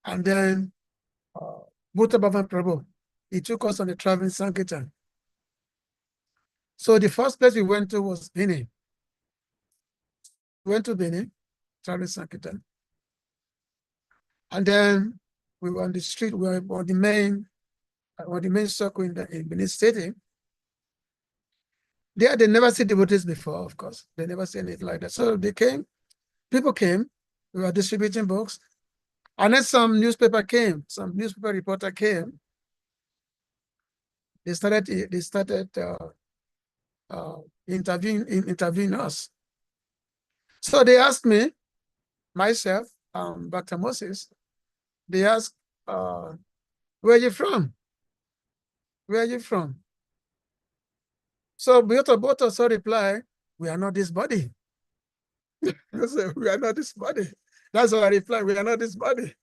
and then Bhutta Bhavan Prabhu. He took us on the traveling Sankirtan. So the first place we went to was Benin. We went to Benin, traveling Sankirtan. And then we were on the street, we were on the main circle in Benin City. There, they never see devotees before, of course. They never see anything like that. So people came, we were distributing books. And then some newspaper reporter came. They started interviewing us. So they asked me, myself, Dr. Moses, they asked, where are you from? Where are you from? So both of us reply, we are not this body. I said, we are not this body. That's how I reply, we are not this body.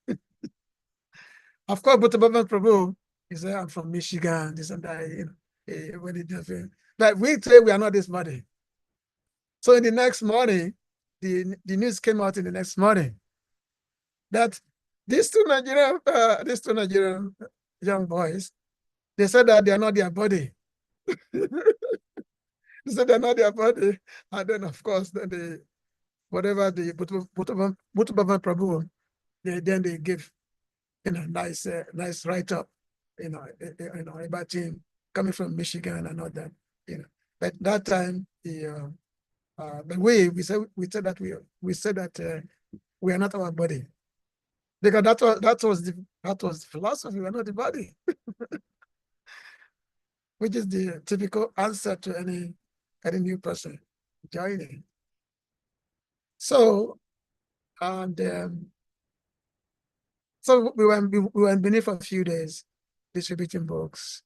Of course, Bhutta Bhavan Prabhu, he said, I'm from Michigan, this and that, when he does it. But we say we are not this body. So in the next morning, the news came out in the next morning that these two Nigerian young boys, they said that they are not their body. They said they're not their body. And then, of course, then whatever the Bhutta Bhavan Prabhu, then they give, nice write-up, about him coming from Michigan and all that, But that time, but we said that we are not our body, because that was the philosophy. We are not the body, which is the typical answer to any new person joining. So, and so we were in Benin for a few days, distributing books.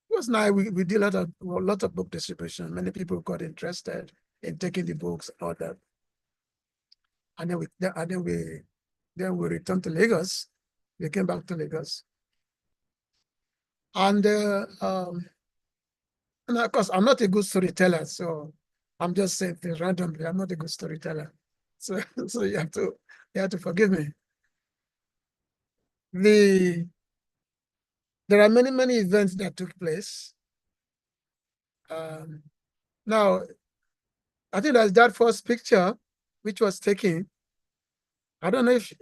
It was nice. We did a lot of book distribution. Many people got interested in taking the books and all that. And then we returned to Lagos. We came back to Lagos. And of course, I'm not a good storyteller, so I'm just saying things randomly. I'm not a good storyteller, so you have to forgive me. There are many events that took place. Now, I think that's that first picture which was taken. I don't know if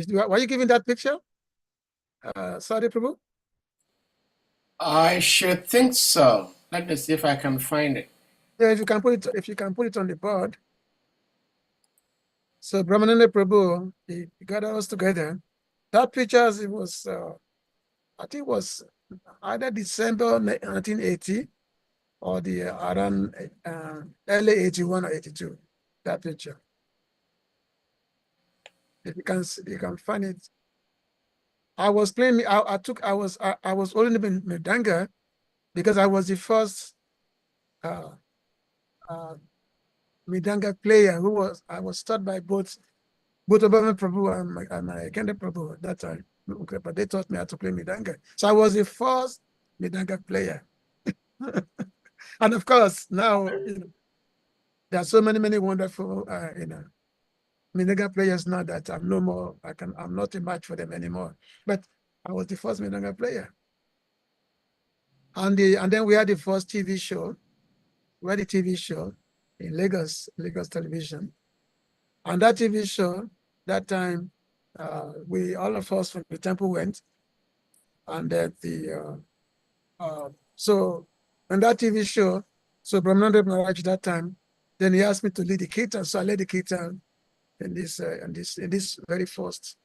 were you giving that picture? Sorry, Prabhu? I should think so. Let me see if I can find it. Yeah, if you can put it on the board. So Brahmananda Prabhu, he gathered us together. That picture, it was, I think it was either December 1980 or the around early 81 or 82. That picture. If you can find it. I was playing. I was holding the Medanga because I was the first Midanga player I was taught by both Obama Prabhu and Kende Prabhu at that time. Okay, but they taught me how to play Midanga. So I was the first Midanga player. And of course, now there are so many wonderful Midanga players now that I'm no more. I'm not a match for them anymore. But I was the first Midanga player. And then we had the first TV show. We had a TV show in Lagos Television. And that TV show, that time, all of us from the temple went. And then so on that TV show, so Brahmananda Maharaj that time, then he asked me to lead the kirtan. So I led the kirtan in this very first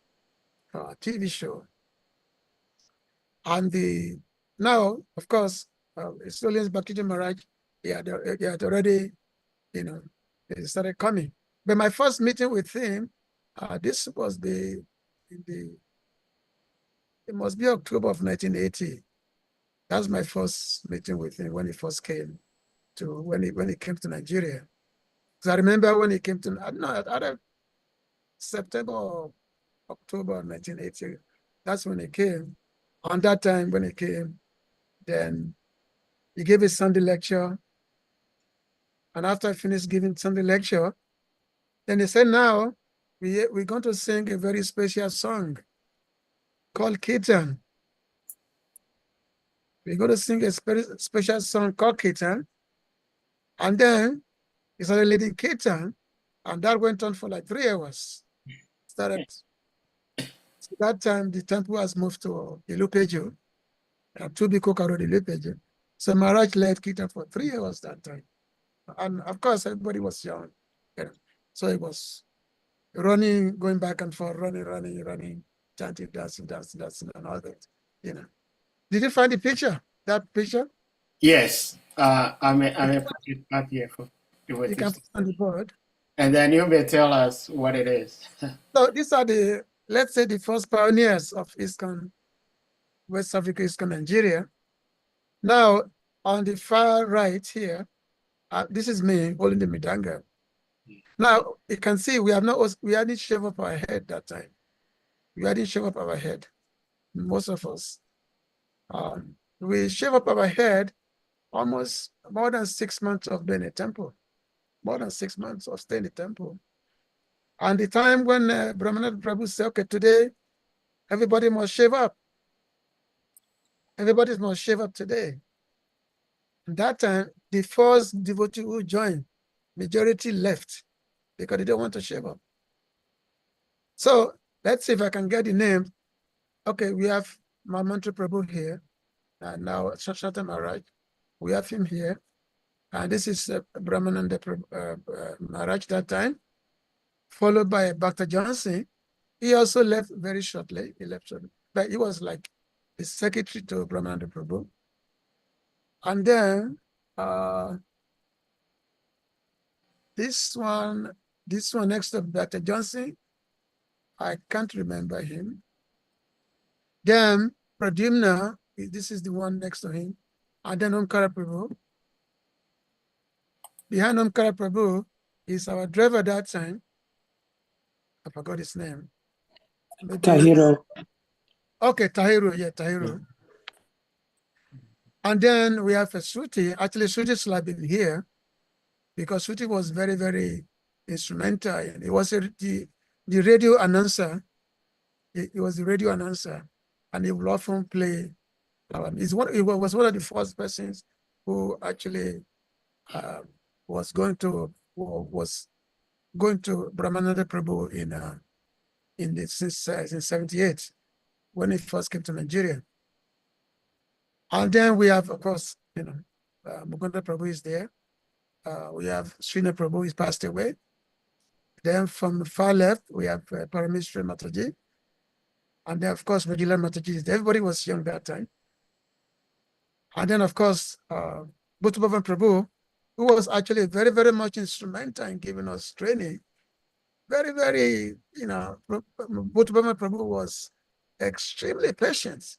TV show. And now, of course, Israelians Bhakti Maharaj, he had already, he started coming. But my first meeting with him, this was it must be October of 1980. That was my first meeting with him when he first came when he came to Nigeria. Because I remember when he came to, either September or October 1980, that's when he came. On that time when he came, then he gave a Sunday lecture. And after I finished giving Sunday lecture, then he said, now we're going to sing a very special song called Kirtan. We're going to sing a special song called Kirtan. And then he started leading Kirtan. And that went on for like 3 hours. Started. So that time, the temple has moved to Ilupeju, to be Kokaro Ilupeju. So Maharaj led Kirtan for 3 hours that time. And of course, everybody was young. You know. So it was running, going back and forth, running, chanting, dancing, and all that. You know. Did you find the picture? That picture? Yes, I may put it up here for the You can witness. put on the board. And then you may tell us what it is. So these are the, let's say, the first pioneers of ISKCON, West Africa, ISKCON, Nigeria. Now, on the far right here, this is me holding the midanga. Now, you can see we hadn't shaved up our head that time. We hadn't shaved up our head, most of us. We shave up our head almost more than 6 months of being in a temple, more than 6 months of staying in the temple. And the time when Brahmananda Prabhu said, okay, today, everybody must shave up. Everybody must shave up today. And that time, the first devotee who joined, majority left because they don't want to shave up. So let's see if I can get the name. Okay, we have Mamantra Prabhu here. And now Shashata Maharaj, we have him here. And this is Brahmananda Maharaj that time, followed by Bhakta Johnson. He also left very shortly. He left shortly, but he was like the secretary to Brahmananda Prabhu. And then this one next to Bhakta Johnson, I can't remember him. Then Pradyumna, this is the one next to him. And then Omkara Prabhu. Behind Omkara Prabhu is our driver that time. I forgot his name. Tahiro. Okay, Tahiru, yeah, Tahiru. And then we have a Shruti. Actually, Shruti should have been here because Shruti was very, very instrumental. And he was the radio announcer. He was the radio announcer, and he would often play. He was one of the first persons who actually was going to Brahmananda Prabhu in 78 when he first came to Nigeria. And then we have, of course, Mukunda Prabhu is there. We have Srina Prabhu, he's passed away. Then from the far left, we have Parameshwar Mataji. And then, of course, Regular Mataji is there. Everybody was young that time. And then, of course, Bhutabhavan Prabhu, who was actually very, very much instrumental in giving us training. Very, very, Bhutabhavan Prabhu was extremely patient.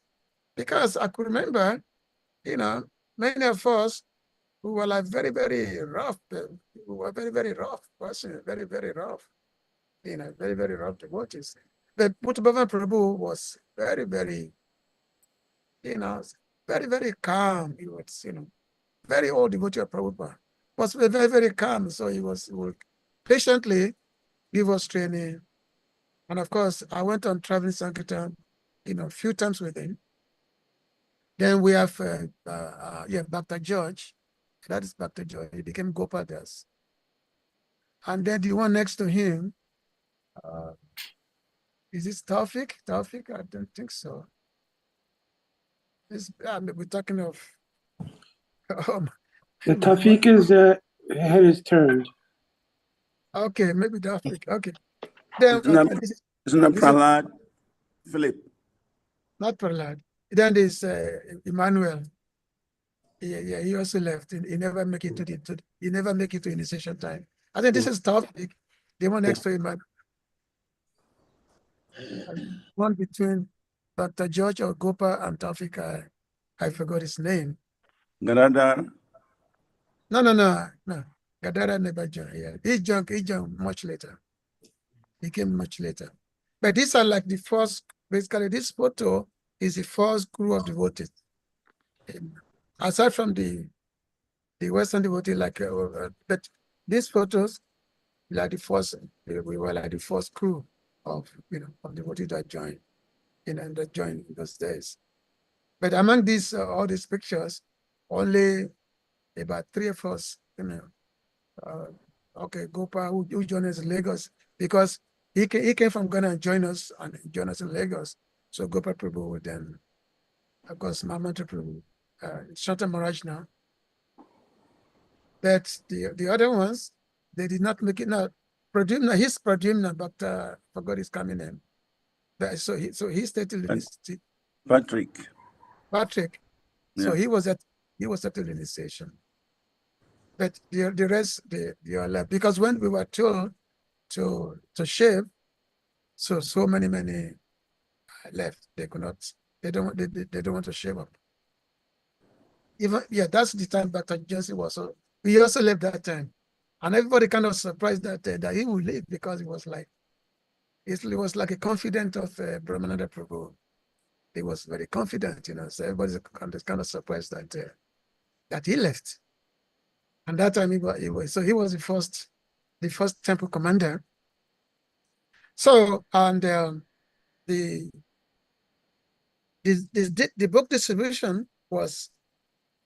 Because I could remember, many of us who were like very, very rough, who were very, very rough person, very, very rough, very, very rough devotees. But Bhutabhavan Prabhu was very, very, very, very calm. He was, very old devotee of Prabhupada. Was very, very calm. So he would patiently give us training. And of course, I went on traveling Sankirtan, a few times with him. Then we have, Bhakta George. That is Bhakta George. He became Gopal Das. And then the one next to him, is this Taufik? Taufik? I don't think so. We're talking of. The Tafik is head is turned. Okay, maybe Taufik. Okay. Then, Isn't that Prahlad? Philip. Not Prahlad. Then there's Emmanuel. Yeah, he also left. He never make it to initiation time. I think this is Taufik. The one next to Emmanuel. One between Dr. George or Gopa and Taufik, I forgot his name. Gadadhar. No. Gadara never joined. Yeah. He joined much later. He came much later. But these are like the first, basically this photo is the first group of devotees. Aside from the Western devotee, but these photos, like the first, we were like the first crew of of devotees that joined, and that joined in those days. But among these all these pictures, only about 3 of us, okay, Gopal, who joined us in Lagos, because he came from Ghana and joined us in Lagos. So Gopal Prabhu would then, of course, Mamanta Prabhu, Shanta Maharaj now. But the other ones, they did not make it. Now, Pradyumna, his Pradyumna, but forgot his coming name. So he stated in his Patrick. Patrick. So Yeah. he was settled in his station. But the rest they are left, because when we were told to shave, so many left. They could not. They don't want to shave up. Even that's the time Dr. Johnson was. So he also left that time, and everybody kind of surprised that he would leave, because it was like a confidant of Brahmananda Prabhu. He was very confident, So everybody's kind of surprised that he left. And that time he was the first temple commander. So, and the book distribution was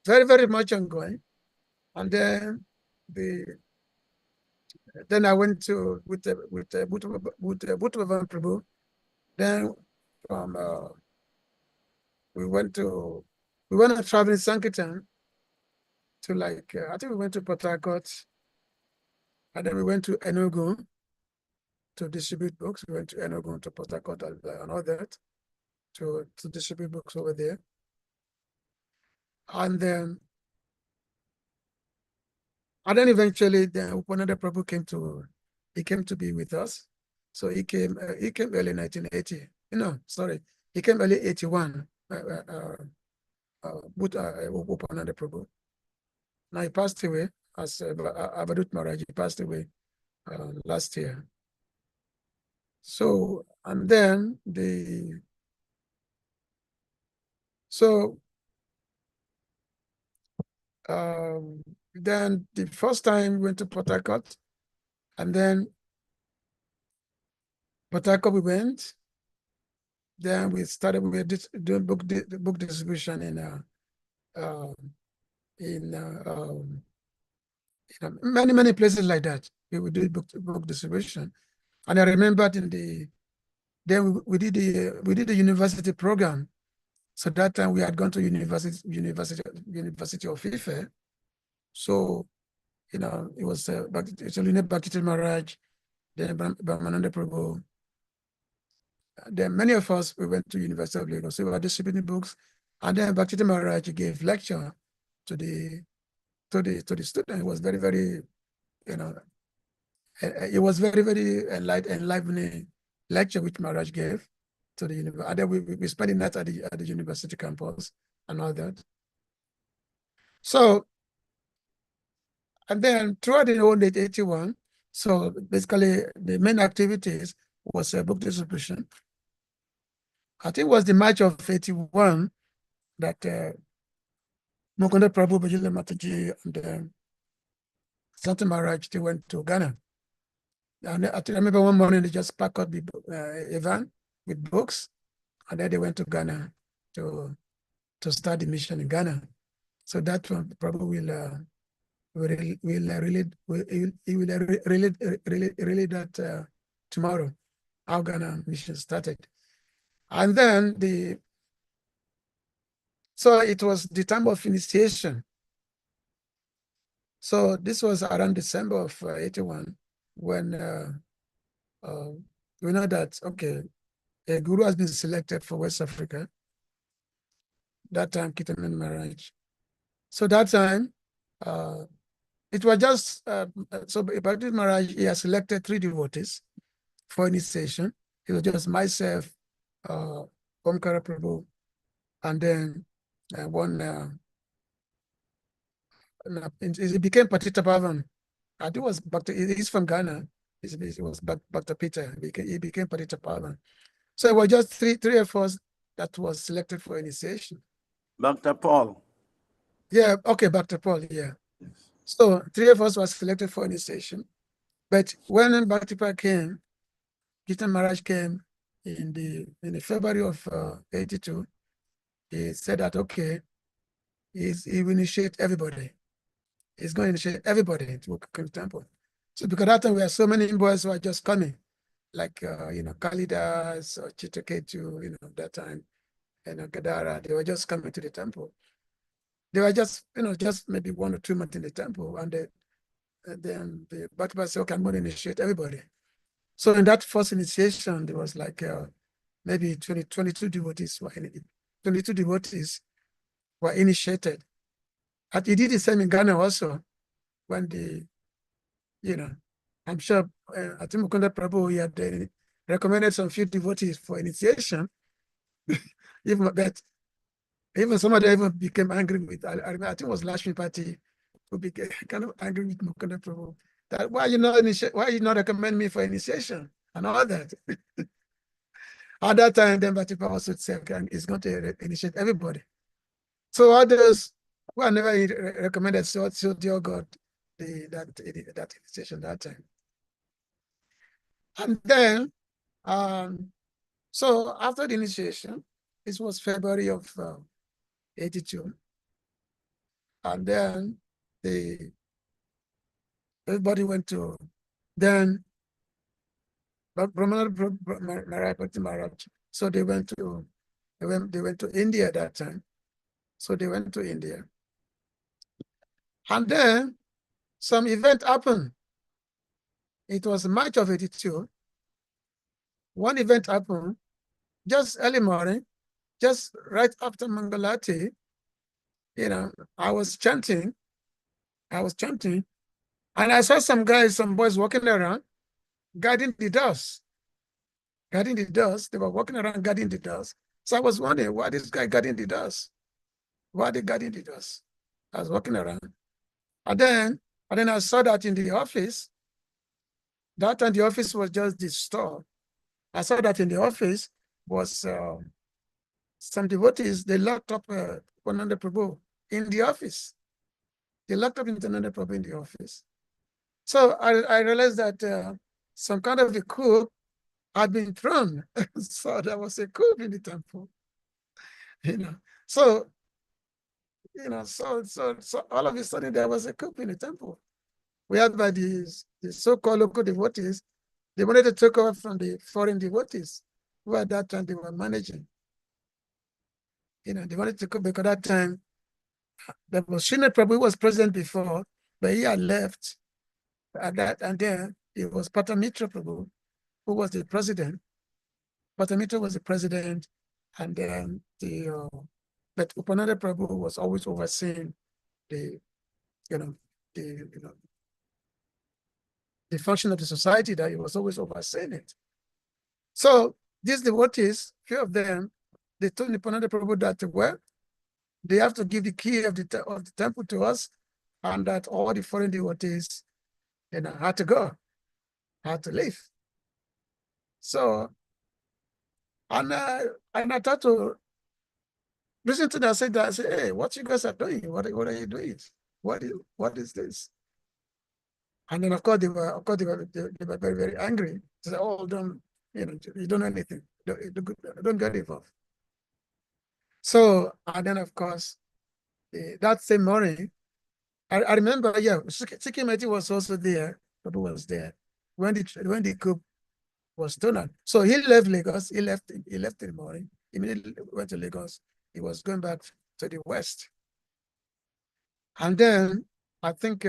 very, very much ongoing. And then I went to with Bhuta Prabhu. Then from we went on a traveling Sankirtan to I think we went to Port Harcourt, and then we went to Enugu to distribute books. We went to Enugu, to Port Harcourt, and all that to distribute books over there. And then eventually, Upananda Prabhu came to be with us. So he came early 1980. No, sorry, he came early 81. Upananda Prabhu. Now he passed away as Abadut Maharaj. He passed away last year. So, and then then the first time we went to Port Harcourt, and then Port Harcourt we went. Then we started doing book distribution in many places like that. We would do book distribution, and I remember then we did the university program. So that time we had gone to University of Ife. So it was Bhakti Maharaj, then Brahmananda Prabhu. Then many of us, we went to University of Lagos. So we were distributing books, and then Bhakti Maharaj gave lecture to the student. It was very, very, it was very, very enlivening lecture which Maharaj gave to the university. And then we spent the night at the university campus and all that. So, and then throughout the whole 81, so basically the main activities was book distribution. I think it was the March of 81 that Mukunda Prabhu, Bajila Mataji, and Santa Maharaj, they went to Ghana. And I remember one morning they just packed up a van with books, and then they went to Ghana to start the mission in Ghana. So that one probably will relay that tomorrow, how Ghana mission started. And then so it was the time of initiation. So this was around December of 81 when we know that, okay, a guru has been selected for West Africa. That time, Kitaman Maharaj. So that time, it was just, so Bhakti Maharaj, he has selected 3 devotees for initiation. It was just myself, Omkara Prabhu, and then one, it became Patita Bhavan. I think it was he's from Ghana. It was Bhakta Peter. He became Patita Bhavan. So it was just three of us that was selected for initiation. Dr. Paul. Yeah, okay, Dr. Paul, yeah. So 3 of us were selected for initiation. But when Bhakti Paul came, Kirtan Maharaj came in the February of 82, he said that, okay, he will initiate everybody. He's going to initiate everybody to Kirtan Temple. So because that time we had so many boys who were just coming, like, Kalidas or Chitaketu, that time, and Gadara, they were just coming to the temple. They were just, just maybe 1 or 2 months in the temple. And then the Bhakti said, okay, I'm going to initiate everybody. So in that first initiation, there was like maybe 22 devotees were 22 devotees were initiated. And he did the same in Ghana also, when I'm sure, I think Mukunda Prabhu, he had recommended some few devotees for initiation. Even some of them even became angry with, I remember, I think it was Lakshmi Party, who became kind of angry with Mukunda Prabhu. That why you not recommend me for initiation and all that. At that time, then Bhakti also said, okay, he's going to initiate everybody. So others who are never recommended, so dear God, that initiation that time. And then, so after the initiation, this was February of 82. And then everybody went to, then Maharaj. So they went to India that time. So they went to India. And then some event happened. It was March of 82. One event happened just early morning, just right after Mangalati. I was chanting, and I saw some boys walking around, guarding the doors. They were walking around guarding the doors. So I was wondering, why this guy guarding the doors? Why are they guarding the doors? I was walking around. And then I saw that in the office. That time the office was just the store. I saw that in the office was some devotees, they locked up Nityananda Prabhu in the office. They locked up Nityananda Prabhu in the office. So I realized that some kind of a coup had been thrown. So there was a coup in the temple. So all of a sudden there was a coup in the temple. Whereby the so-called local devotees, they wanted to take over from the foreign devotees who at that time they were managing. They wanted to go because at that time there was Srinath Prabhu, who was president before, but he had left at that, and then it was Patamitra Prabhu, who was the president. Patamitra was the president, and then but Upananda Prabhu was always overseeing the function of the society, that he was always overseeing it. So these devotees, few of them, they told Upananda Prabhu that, well, they have to give the key of the temple to us, and that all the foreign devotees, had to go, had to leave. So, and I thought to listen to that. I said, hey, what you guys are doing? What are you doing? What is this? And then of course they were very, very angry. They said, oh, you don't know anything. Don't get involved. So, and then of course, that same morning, I remember, yeah, Sikimeti was also there. Prabhu was there when the coup was done. So he left Lagos. He left in the morning. Immediately went to Lagos. He was going back to the west. And then I think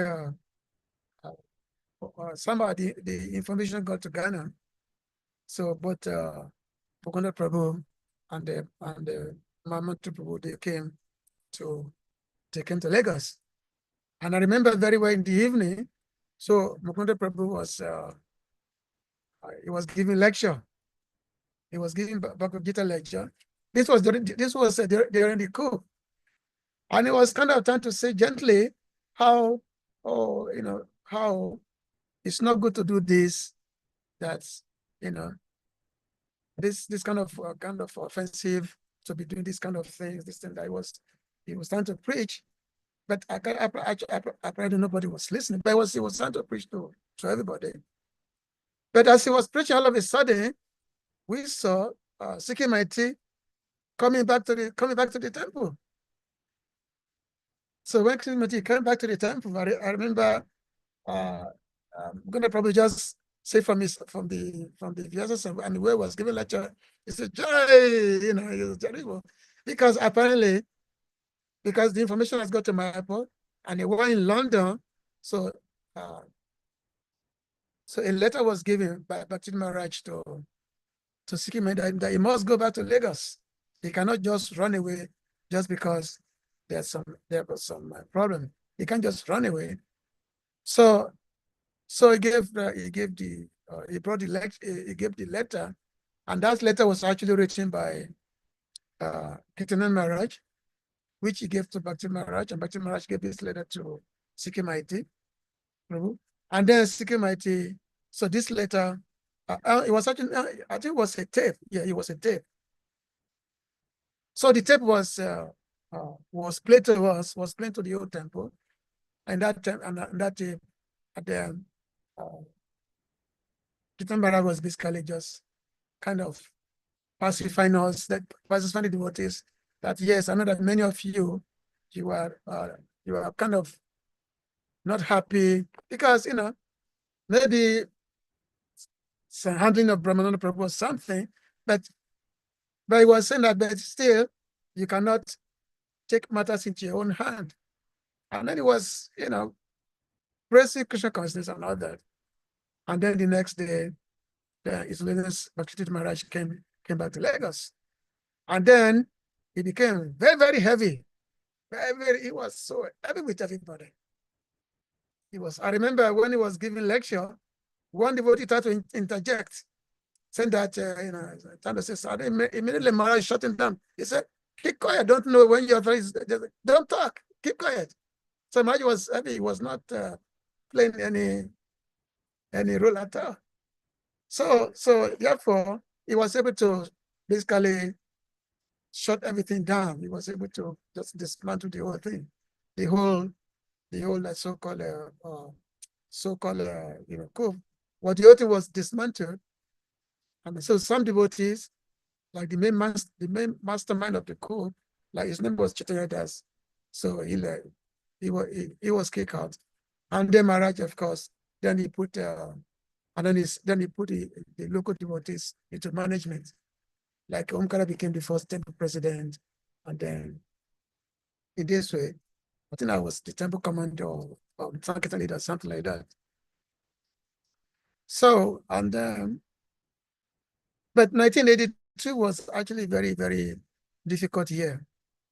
somehow the information got to Ghana. So both Mukunda Prabhu and the Mahamatu Prabhu, they came to Lagos. And I remember very well in the evening. So Mukunda Prabhu was he was giving lecture. He was giving Bhagavad Gita lecture. This was during the coup. And it was kind of trying to say gently how it's not good to do this. That's this kind of offensive to be doing this kind of things, this thing that he was trying to preach, but apparently nobody was listening. But he was trying to preach to everybody. But as he was preaching, all of a sudden, we saw Seeking Mighty coming back to the temple. So when Seeking Mighty came back to the temple, I remember I'm gonna probably just say from the VSS and where was giving lecture, he said, "Joy," you know, it was terrible because apparently because the information has got to my airport and they were in London, so so a letter was given by Bhakti Maharaj to Sikkim that he must go back to Lagos. He cannot just run away just because there was some problem. He can't just run away. So he gave the letter, and that letter was actually written by Kirtanan Maharaj, which he gave to Bhakti Maharaj, and Bhakti Maharaj gave this letter to Sikkim Mighty, and then Sikkim Mighty. So this letter, it was actually, I think it was a tape. Yeah, it was a tape. So the tape was played to us, was played to the old temple, and that tape, and that tape, and then Kirtan Maharaj was basically just kind of pacifying us, that pacifying the devotees, that yes, I know that many of you are kind of not happy because, you know, maybe some handling of Brahmananda Prabhu was something, but he was saying that, but still, you cannot take matters into your own hand. And then it was, you know, praising Krishna consciousness and all that. And then the next day, His Holiness Bhakti Maharaj came back to Lagos. And then he became very, very heavy. He was so heavy with everybody. I remember when he was giving lecture, one devotee tried to interject, saying that, you know, Chandrasekhar, immediately Maharaj shut him down. He said, keep quiet, don't know when your authority is, don't talk, keep quiet. So Maharaj was heavy, he was not playing any role at all. So therefore, he was able to basically shut everything down. He was able to just dismantle the whole thing, the whole so-called you know, coup. What the whole thing was dismantled. And so some devotees, like the main mastermind of the coup, like his name was Chaitanya Das. So he was kicked out. And then Maharaj, of course, then he put then he put the local devotees into management. Like Omkara became the first temple president, and then in this way, I think I was the temple commander or Sankirtan leader, something like that. So, and but 1982 was actually a very, very difficult year.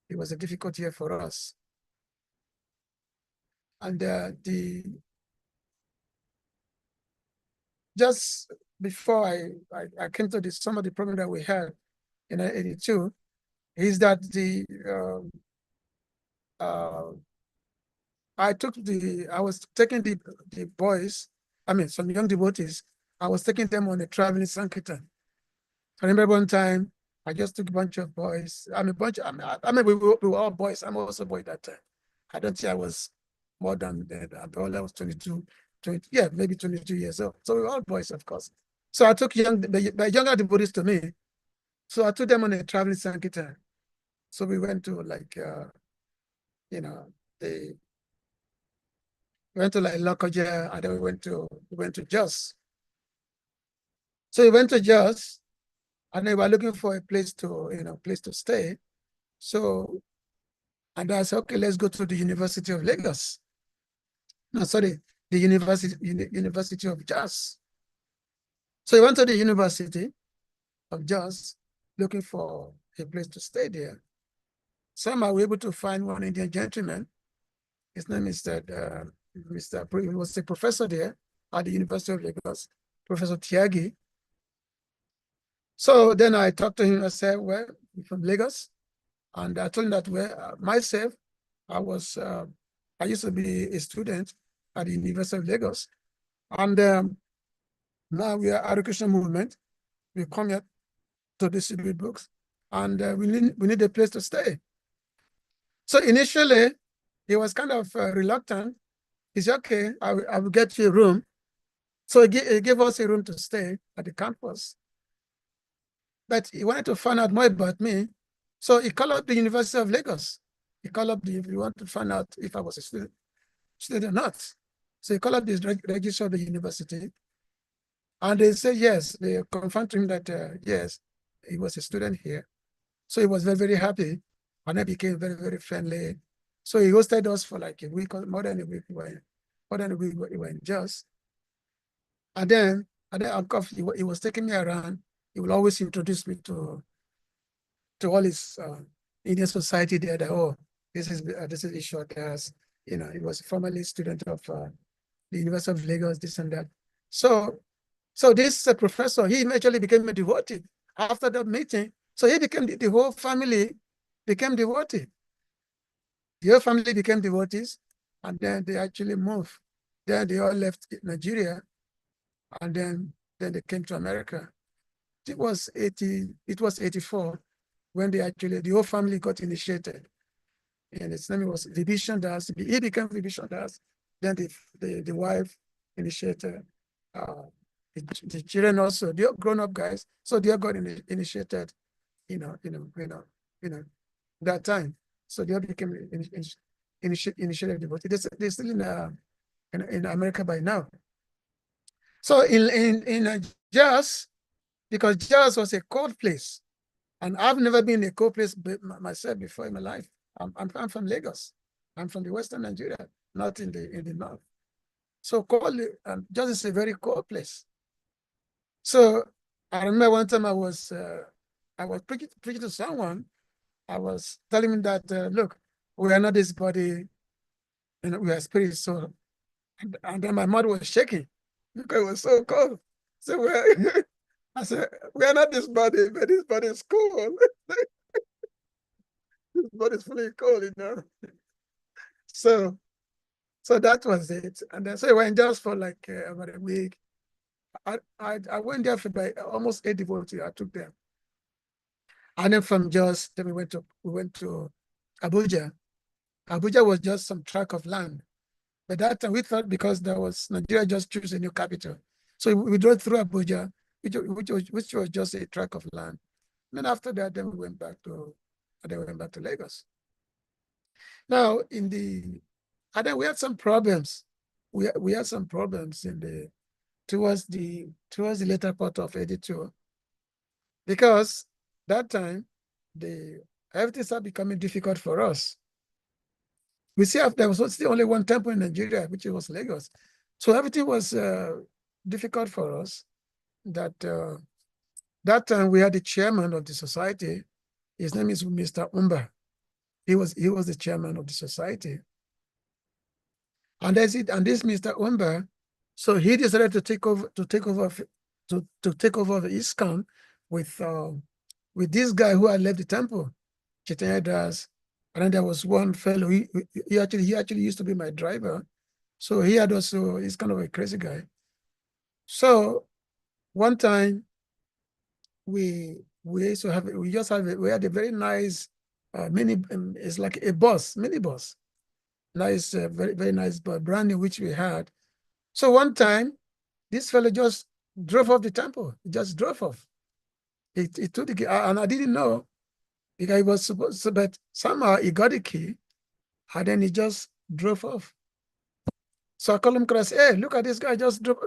It was a difficult year for us. And just before I came to some of the problem that we had in 1982 is that I was taking the boys, some young devotees, I was taking them on a traveling Sankirtan. I remember one time, I just took a bunch of boys. We were all boys. I'm also a boy that time. I don't think I was more than that. I was 22, maybe 22 years old. So we were all boys, of course. So I took the younger devotees to me. So I took them on a traveling Sankirtan. So we went to we went to like Lokoja, and then we went to Jos. So we went to Jos, and they were looking for a place to stay. So, and I said, okay, let's go to the University of Lagos. No, sorry, the University of Jos. So we went to the University of Jos, looking for a place to stay there. Somehow we were able to find one Indian gentleman. His name is he was a professor there at the University of Lagos, Professor Tiagi. So then I talked to him. I said, well, I'm from Lagos. And I told him that myself, I used to be a student at the University of Lagos. And now we are Hare Krishna movement. We come here to distribute books. and we need a place to stay. So initially, he was kind of reluctant. He said, okay, I will get you a room. So he gave us a room to stay at the campus. But he wanted to find out more about me. So he called up the University of Lagos. He called up he wanted to find out if I was a student or not. So he called up the registrar of the university. And they said, yes, they confirmed to him that, yes, he was a student here. So he was very, very happy. And I became very, very friendly. So he hosted us for like a week, or more than a week. We were in Jos. And then of course, he was taking me around. He will always introduce me to all his Indian society there. That, oh, this is Isvara. You know, he was formerly a student of the University of Lagos, this and that. So this professor, he eventually became a devotee after that meeting. So he became the whole family became devotee. The whole family became devotees, and then they actually moved. Then they all left Nigeria, and then they came to America. It was 84 when the whole family got initiated. And his name was Vibhishan Das. He became Vibhishan Das. Then the wife initiated. The children also, they're grown-up guys, so they got initiated, that time. So they all became initiated devotee. They're still in America by now. So in Jos, because Jos was a cold place, and I've never been in a cold place myself before in my life. I'm from Lagos. I'm from the Western Nigeria, not in the north. So cold, Jos is a very cold place. So I remember one time I was preaching to someone. I was telling him that, look, we are not this body, we are spirit, soul. And then my mouth was shaking because it was so cold. So I said, we are not this body, but this body is cold. This body is fully cold, So that was it. And then so I went just for like about a week. I went there for almost 8 devotees. I took them. And then from Jos, then we went to Abuja. Abuja was just some tract of land. But that time we thought because there was Nigeria just chose a new capital. So we drove through Abuja, which was just a tract of land. And then after that, then we went back to Lagos. Now and then we had some problems. We had some problems towards the later part of 82, because that time everything started becoming difficult for us. We see there was still only one temple in Nigeria, which was Lagos. So everything was difficult for us. That time we had the chairman of the society. His name is Mr. Umba. He was the chairman of the society. And that's it. And this Mr. Umba, so he decided to take over the ISKCON with this guy who had left the temple, Chaitanya Das. And then there was one fellow, he actually used to be my driver. So he's kind of a crazy guy. So one time we had a very nice it's like a mini bus. Nice, very, very nice, but brand new, which we had. So one time, this fellow just drove off the temple. He just drove off. He took the key, and I didn't know, because he was supposed to, but somehow he got the key, and then he just drove off. So I called him across, hey, look at this guy, just drove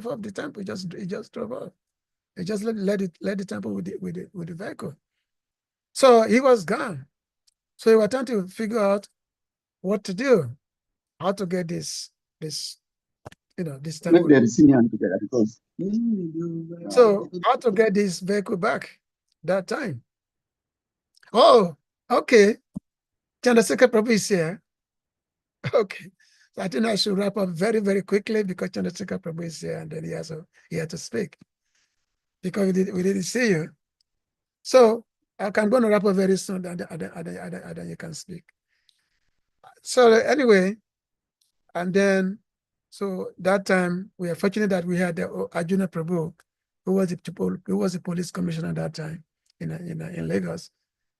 off the temple. He just drove off. He just led the temple with the vehicle. So he was gone. So we were trying to figure out what to do, how to get this temple. So how to get this vehicle back that time? Oh, okay. Chandrasekhar Prabhu is here. Okay. So I think I should wrap up very, very quickly, because Chandrasekhar Prabhu is here, and then he had to speak, because we didn't see you. So I'm going to wrap up very soon, and then you can speak. So anyway, and then, so that time we are fortunate that we had Arjuna Prabhu, who was the police commissioner at that time. in Lagos.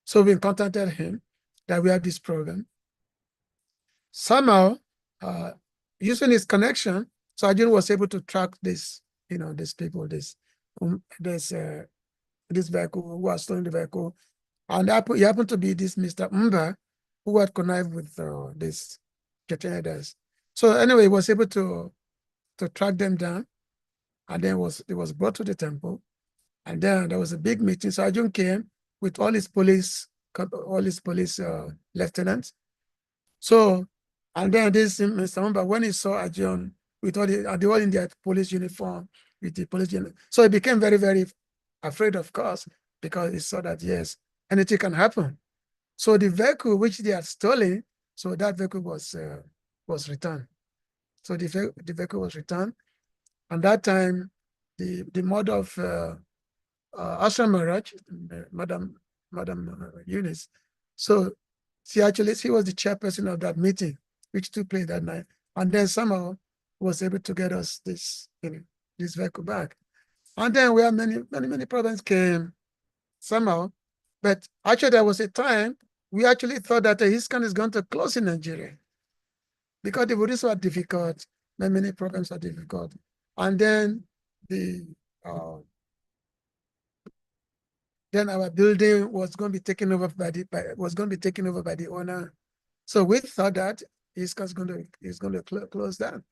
So we contacted him that we have this program. Somehow, using his connection, so Arjun was able to track this, these people, this vehicle who was stolen the vehicle, and he happened to be this Mr. Mba who had connived with this Chechenas. So anyway, he was able to track them down, and then it was brought to the temple, and then there was a big meeting. So Arjun came with all his police lieutenants. So, and then this Mr. Mba, when he saw Arjun with all they all in their police uniform, with the police uniform, so he became very, very afraid, of course, because he saw that, yes, anything can happen. So the vehicle which they had stolen, so that vehicle was returned. So the vehicle was returned, and that time the mother of Ashram Maharaj, Madam Eunice, so she was the chairperson of that meeting which took place that night, and then somehow was able to get us this vehicle back. And then where many problems came somehow, but actually there was a time we actually thought that the ISKCON is going to close in Nigeria because the Buddhists were difficult, many problems are difficult, and then then our building was going to be taken over by the owner. So we thought that ISKCON is going to close down.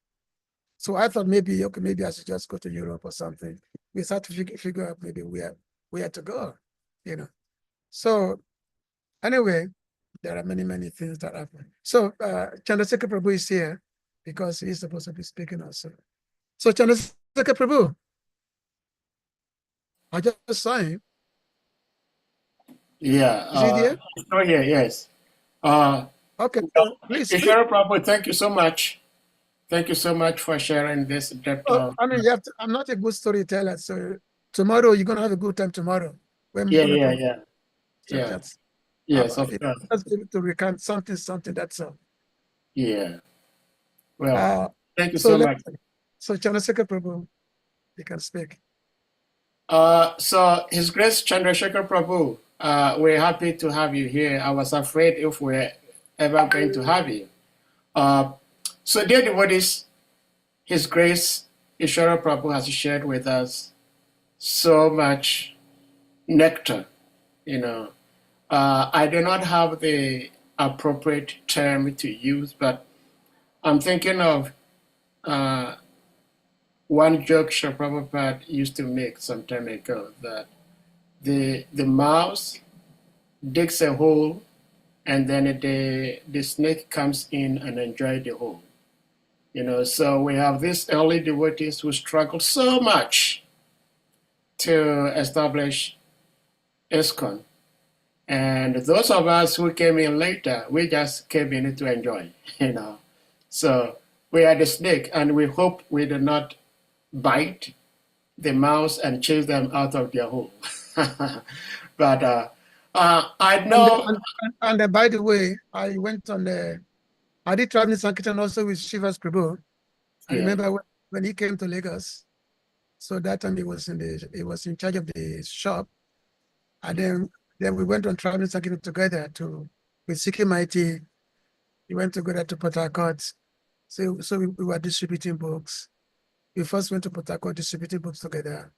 So I thought maybe I should just go to Europe or something. We started to figure out maybe where to go, So anyway, there are many things that happen. So Chandrasekhar Prabhu is here because he's supposed to be speaking also. So Chandrasekhar Prabhu, I just saw him. Yeah. Is he there? Oh, yeah, yes. Okay, so please speak. Ishara Prabhu, thank you so much. Thank you so much for sharing this depth of. I mean, I'm not a good storyteller, so tomorrow you're gonna have a good time tomorrow. Yeah. So that's Yes, of course. just able to recount something. That's all. Yeah. Well, thank you so much. So Chandrasekhar Prabhu, you can speak. So His Grace Chandrasekhar Prabhu, we're happy to have you here. I was afraid if we're ever going to have you. So dear devotees, His Grace Ishara Prabhu has shared with us so much nectar, I do not have the appropriate term to use, but I'm thinking of one joke Srila Prabhupada used to make some time ago, that the mouse digs a hole and then the snake comes in and enjoys the hole. So we have these early devotees who struggled so much to establish ISKCON. And those of us who came in later, we just came in to enjoy, So we are the snake, and we hope we do not bite the mouse and chase them out of their hole. But I know. And by the way, I did traveling Sankirtan also with Shivas Prabhu. I remember when he came to Lagos. So that time he was in charge of the shop, and then we went on traveling Sankirtan together with Sikhi Mighty. We went together to Port Harcourt. So we were distributing books. We first went to Port Harcourt distributing books together.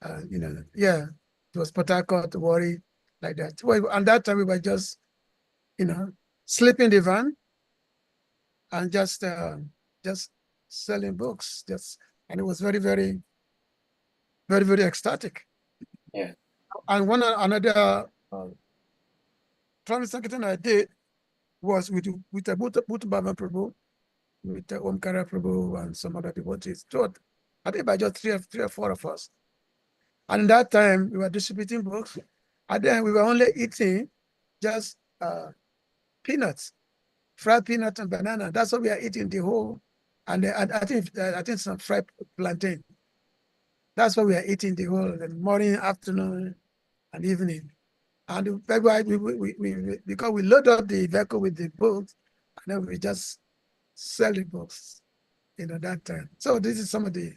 It was Port Harcourt, Warri, like that. Well, and that time we were just, sleeping in the van and just selling books. And it was very, very, very, very ecstatic. Yeah. And another travel Sankirtan I did was with a Bhuta Bhava Prabhu, with Omkara Prabhu and some other devotees. I think by just three or four of us. And that time we were distributing books, and then we were only eating just peanuts, fried peanut and banana. That's what we are eating the whole. And I think some fried plantain. That's what we are eating the whole morning, afternoon, and evening. And because we load up the vehicle with the books, and then we just sell the books, that time. So this is some of the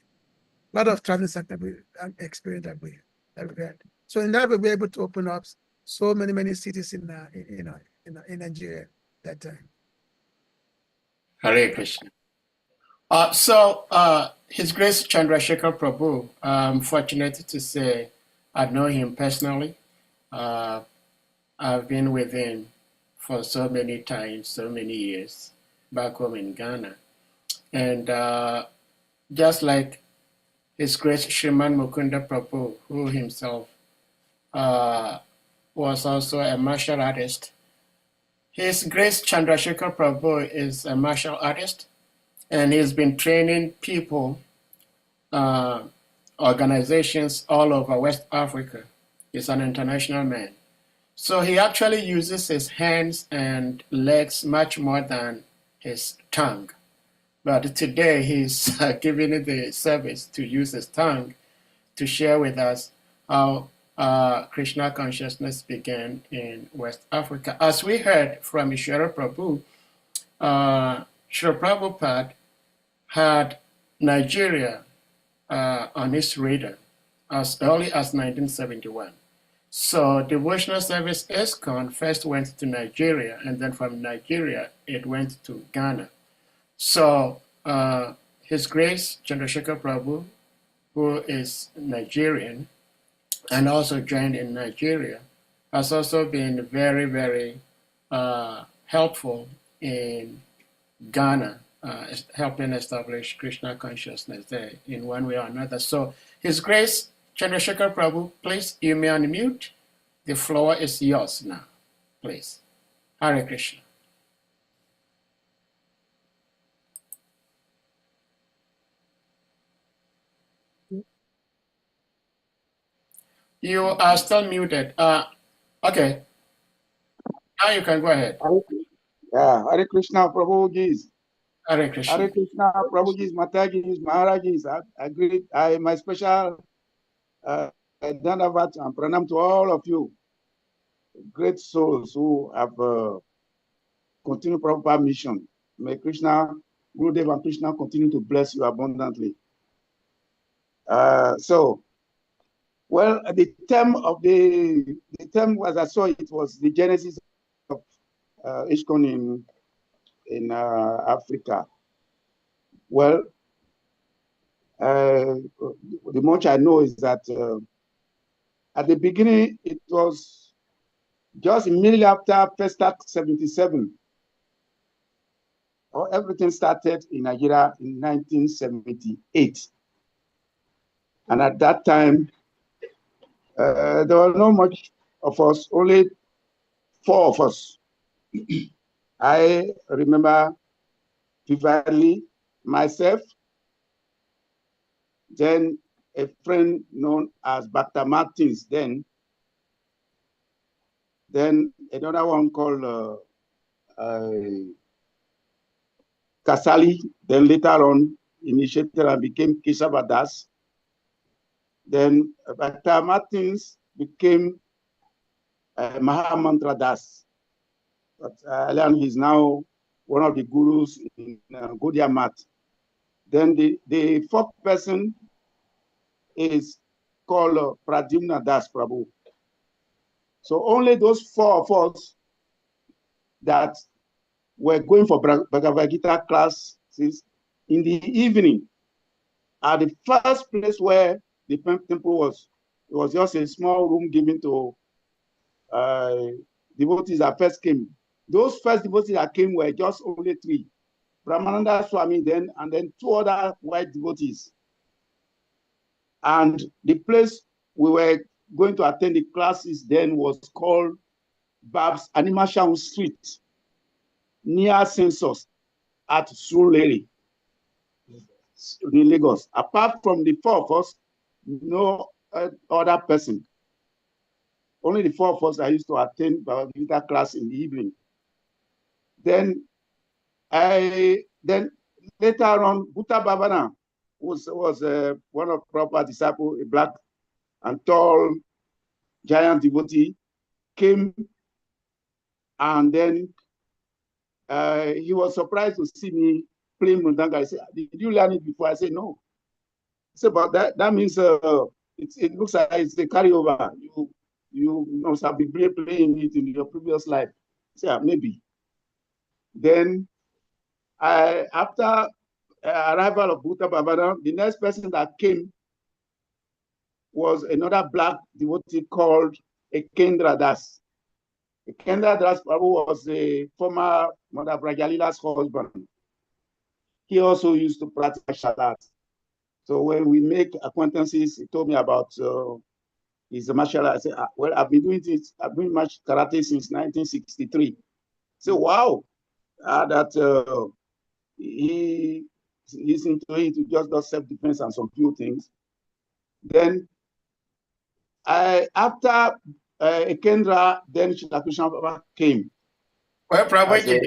lot of traveling experience that we had. So in that way, we're able to open up so many cities in Nigeria that time. Hare Krishna. His Grace Chandrasekhar Prabhu, I'm fortunate to say I know him personally. I've been with him for so many times, so many years back home in Ghana. And just like His Grace Shriman Mukunda Prabhu, who himself was also a martial artist. His Grace Chandrasekhar Prabhu is a martial artist, and he's been training people, organizations all over West Africa. He's an international man. So he actually uses his hands and legs much more than his tongue. But today he's giving the service to use his tongue to share with us how Krishna consciousness began in West Africa. As we heard from Isvara Prabhu, Srila Prabhupada had Nigeria on his radar as early as 1971. So devotional service ISKCON first went to Nigeria, and then from Nigeria it went to Ghana. So His Grace Chandrasekhar Prabhu, who is Nigerian and also joined in Nigeria, has also been very, very helpful in Ghana, helping establish Krishna consciousness there in one way or another. So His Grace Chandrasekhar Prabhu, please, you may unmute. The floor is yours now, please. Hare Krishna. You are still muted. Okay. Now you can go ahead. Yeah, Hare Krishna, Prabhuji's. Hare Krishna. Hare Krishna, Prabhuji's, Mataji's, Maharaji's. I greet, my special Dandavat and Pranam to all of you, great souls who have continued Prabhupada mission. May Krishna, Gurudev and Krishna continue to bless you abundantly. Well, the term, as I saw it, was the genesis of ISKCON in Africa. Well, the much I know is that at the beginning, it was just immediately after Festac 77. Everything started in Nigeria in 1978. And at that time, there were not much of us, only 4 of us. I remember vividly myself, then a friend known as Bacta Martins, then another one called Kasali, then later on initiated and became Keshava Das. Then Bacta Martins became Mahamantra Das. But I learned he's now one of the gurus in Gaudiya Math. Then the 4th person is called Pradyumna Das Prabhu. So only those 4 of us that were going for Bhagavad Gita classes in the evening at the first place where the temple was. It was just a small room given to devotees that first came. Those first devotees that came were just only 3. Brahmananda Swami then, and then 2 other white devotees. And the place we were going to attend the classes then was called Babs Animation Street, near Census at Surulere in Lagos. Apart from the 4 of us, no other person. Only the 4 of us that used to attend Bhagavad Gita class in the evening. Then later on, Bhutta Bhavana was one of Prabhupada's disciples, a black and tall giant devotee, came, and then he was surprised to see me playing Mundanga. He said, "Did you learn it before?" I said, "No." He said, "But that means it looks like it's a carryover. You must have been playing it in your previous life. So yeah, maybe. Then after arrival of Bhuta Bhavana, the next person that came was another black devotee called Ekendra Das. Ekendra Das Prabhu was a former Mother Brajalila's husband. He also used to practice shalat. So when we make acquaintances, he told me about his martial art. I said, well, I've been doing this, I've been doing karate since 1963. So wow, that he's into it, he just does self-defense and some few things. Then after Ekendra, then Shri Krishna came. Well, Prabhuji,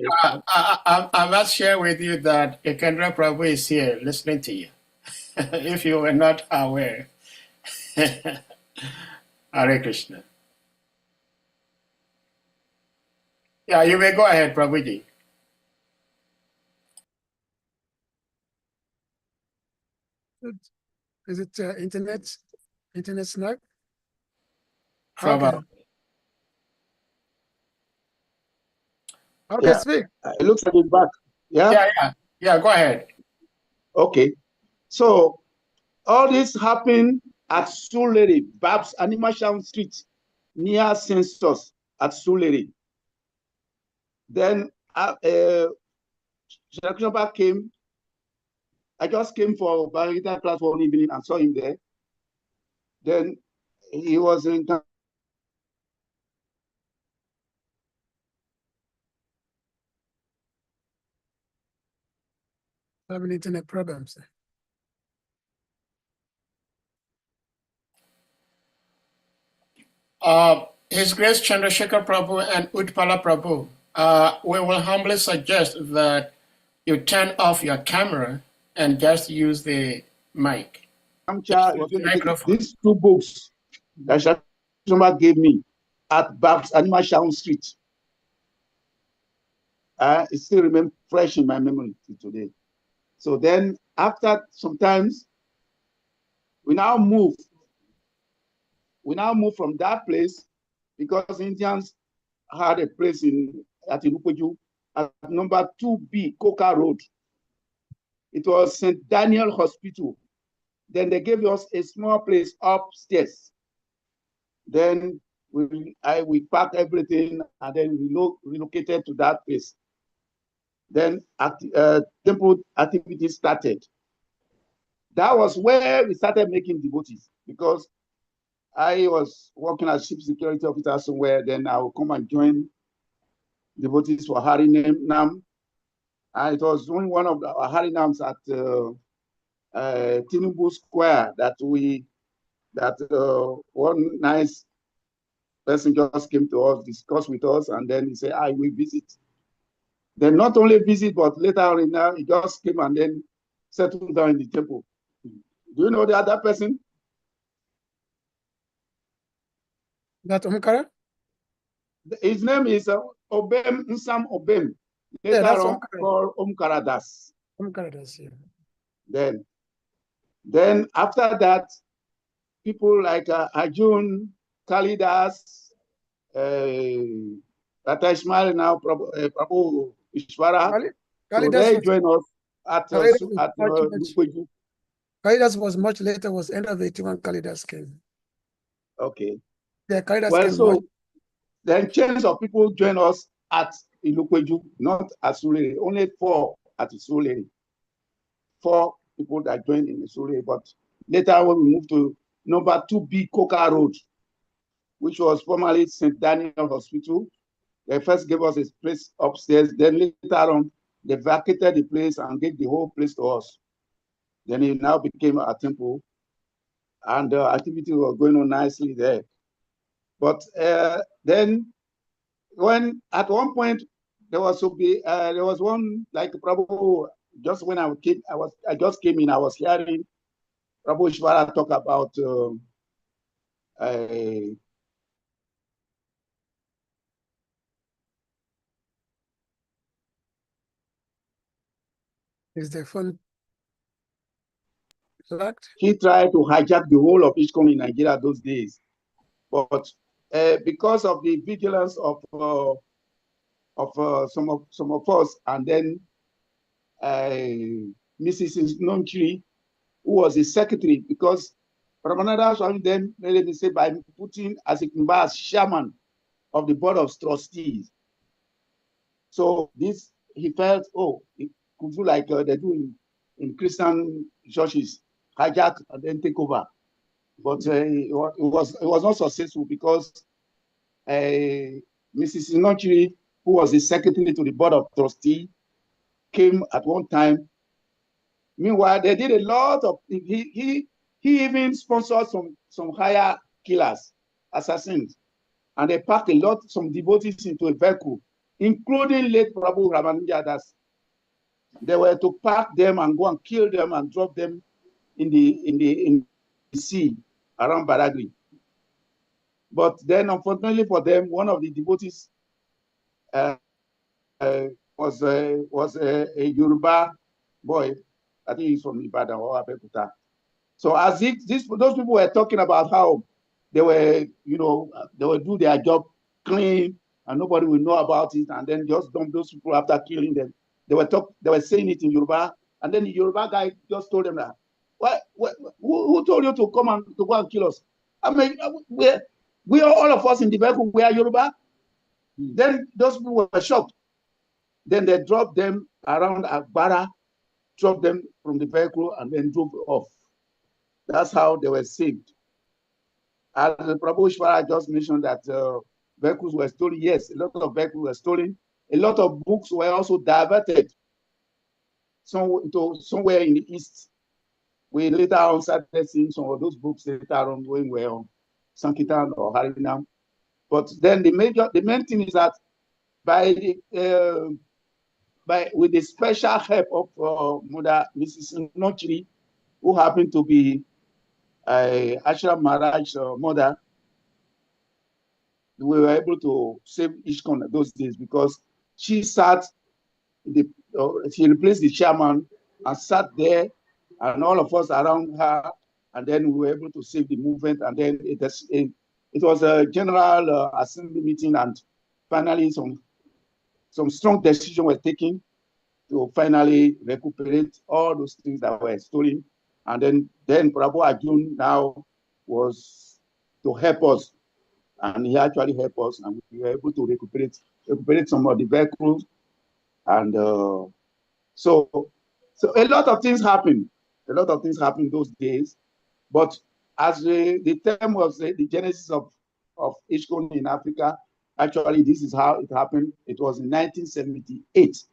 I must share with you that Ekendra Prabhu is here listening to you, if you were not aware. Hare Krishna. Yeah, you may go ahead, Prabhuji. Is it internet snag? Prabhu. Okay, Yeah. speak. It looks like it's back. Yeah? Yeah, go ahead. Okay. So all this happened at Suleri, Babs Animation Street, near Census at Suleri. Then Shri came. I just came for Bhagavad class one evening and saw him there. Then he was in Having internet problems. His Grace Chandrasekhar Prabhu and Utpala Prabhu, we will humbly suggest that you turn off your camera and just use the mic. Microphone. These two books that Shri gave me at Babs Animation Street. It still remains fresh in my memory today. So then after sometimes we now move from that place because Indians had a place at Inupeju at number 2B Coca Road. It was St. Daniel Hospital. Then they gave us a small place upstairs. Then we packed everything and then we relocated to that place. Then temple activities started. That was where we started making devotees because I was working as chief security officer somewhere. Then I would come and join devotees for Harinam. And it was only one of the Harinams at Tinubu Square that one nice person just came to us, discuss with us, and then he said, I will visit. Then not only visit, but later on now, he just came and then settled down in the temple. Do you know the other person? That Omkara? His name is Obem Nsam Obem. Yeah, Later that's on Omkara. called Omkara Das. Omkara Das, yeah. Then after that, people like Arjun, Kalidas, Tata Ismail now, Prabhu Isvara. So they join us at Lukweju. Kalidas was much later, was end of 81 Kalidas came. Okay. Yeah, Kalidas Well, came so much. then chains of people join us at Ilukweju, not at Surere. Only 4 at Surere. 4 people that joined in the Surere. But later when we moved to number 2B Coca Road, which was formerly St. Daniel Hospital, they first gave us a place upstairs. Then later on, they vacated the place and gave the whole place to us. Then it now became a temple, and the activities were going on nicely there. But then, when at one point there was one like Prabhu. Just when I just came in, I was hearing Prabhu Isvara talk about Is the phone Exact. He tried to hijack the whole of ISKCON in Nigeria those days. But because of the vigilance of some of us, and then Mrs. Nonchiri, who was the secretary, because Ramananda Swami then made me say by putting Asikimba as chairman of the board of trustees. So this, he felt, oh, it could do like they do in Christian churches, hijack and then take over. But it was not successful because Mrs. Nonchiri, who was the secretary to the board of trustees, came at one time. Meanwhile, they did a lot of, he even sponsored some higher killers, assassins, and they packed some devotees into a vehicle, including late Prabhu Ramananda. They were to pack them and go and kill them and drop them in the sea around Badagry. But then, unfortunately for them, one of the devotees was a Yoruba boy. I think he's from Ibadan or Abeokuta. So as those people were talking about how they were, they will do their job clean and nobody will know about it, and then just dump those people after killing them. They were saying it in Yoruba, and then the Yoruba guy just told them that, who told you to come and to go and kill us? I mean, we are all of us in the vehicle, we are Yoruba. Then those people were shocked. Then they dropped them around Agbara, dropped them from the vehicle, and then drove off. That's how they were saved. As Prabhu Isvara just mentioned that vehicles were stolen. Yes, a lot of vehicles were stolen. A lot of books were also diverted somewhere in the east. We later on started seeing some of those books later on when we were on Sankirtan or Harinam. But then the main thing is that with the special help of Mother Mrs. Nonchiri, who happened to be Ashram Maharaj's mother, we were able to save ISKCON those days because she she replaced the chairman and sat there, and all of us around her, and then we were able to save the movement. And then it was a general assembly meeting, and finally some strong decisions were taken to finally recuperate all those things that were stolen. And then Prabhu Arjun now was to help us, and he actually helped us, and we were able to recuperate some of the vehicles. And so a lot of things happened. A lot of things happened those days. But as the term was the genesis of ISKCON in Africa, actually this is how it happened. It was in 1978.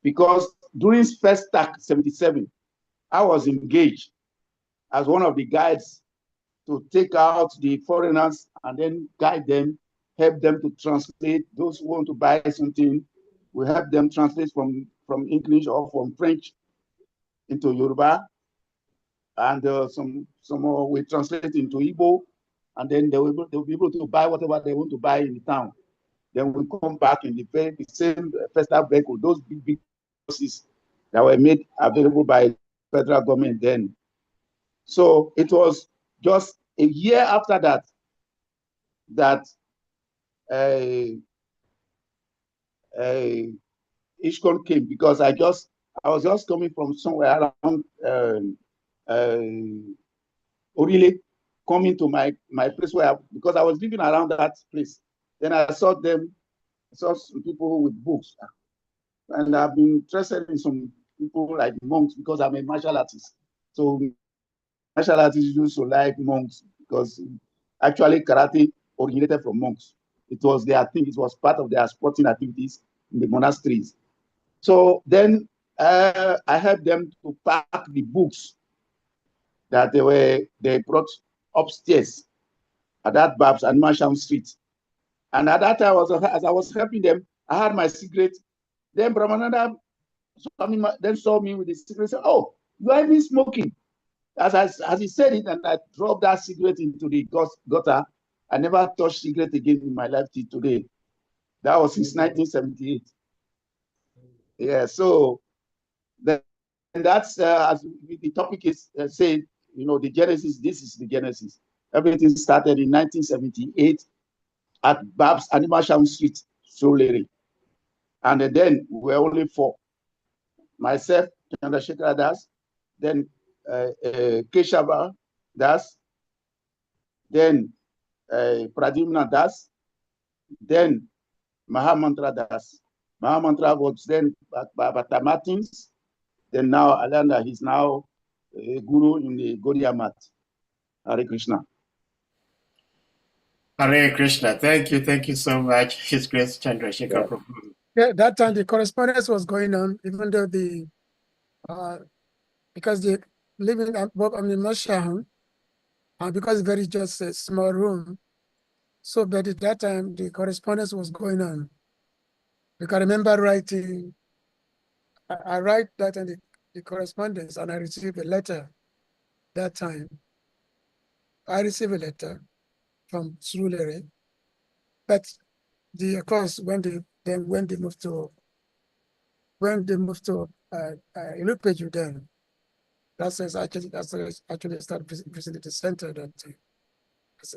Because during first TAC 77, I was engaged as one of the guides to take out the foreigners and then guide them, help them to translate. Those who want to buy something, we help them translate from English or from French into Yoruba. And some more we translate into Igbo, and then they'll be able to buy whatever they want to buy in the town. Then we come back in the same festival vehicle, those big buses that were made available by federal government then. So it was just a year after that ISKCON came, because I was just coming from somewhere around Orile, coming to my place because I was living around that place. Then I saw some people with books, and I've been interested in some people like monks because I'm a martial artist. So martial artists used to like monks because actually karate originated from monks. It was their thing. It was part of their sporting activities in the monasteries. So then I helped them to pack the books that they brought upstairs at that Babs and Marsham Street. And at that time, as I was helping them, I had my cigarette. Then Brahmananda then saw me with the cigarette and said, "Oh, you are even smoking." As he said it, and I dropped that cigarette into the gutter. I never touched cigarette again in my life till today. That was since 1978. Yeah, so then that's as the topic is said, you know, the Genesis. This is the Genesis. Everything started in 1978 at Babs Animasham Street, Surulere. And then we were only four. Myself, Chandrasekhar Das, then Keshava Das, then Pradimna Das, then Mahamantra Das. Mahamantra was then Bata Martins. Then now Alanda, he's now a guru in the Gaudiya Math. Hare Krishna. Hare Krishna. Thank you so much, His Grace Chandrasekhar Yeah. Prabhu. Yeah, that time the correspondence was going on, even though the because they live in Mashaham, and because it's very just a small room. So but at that time the correspondence was going on. Because I remember writing, I write that in the correspondence, and I received a letter that time. I received a letter from Surulere, but of course when they moved to Ilupeju, then that's actually started visiting the center that time,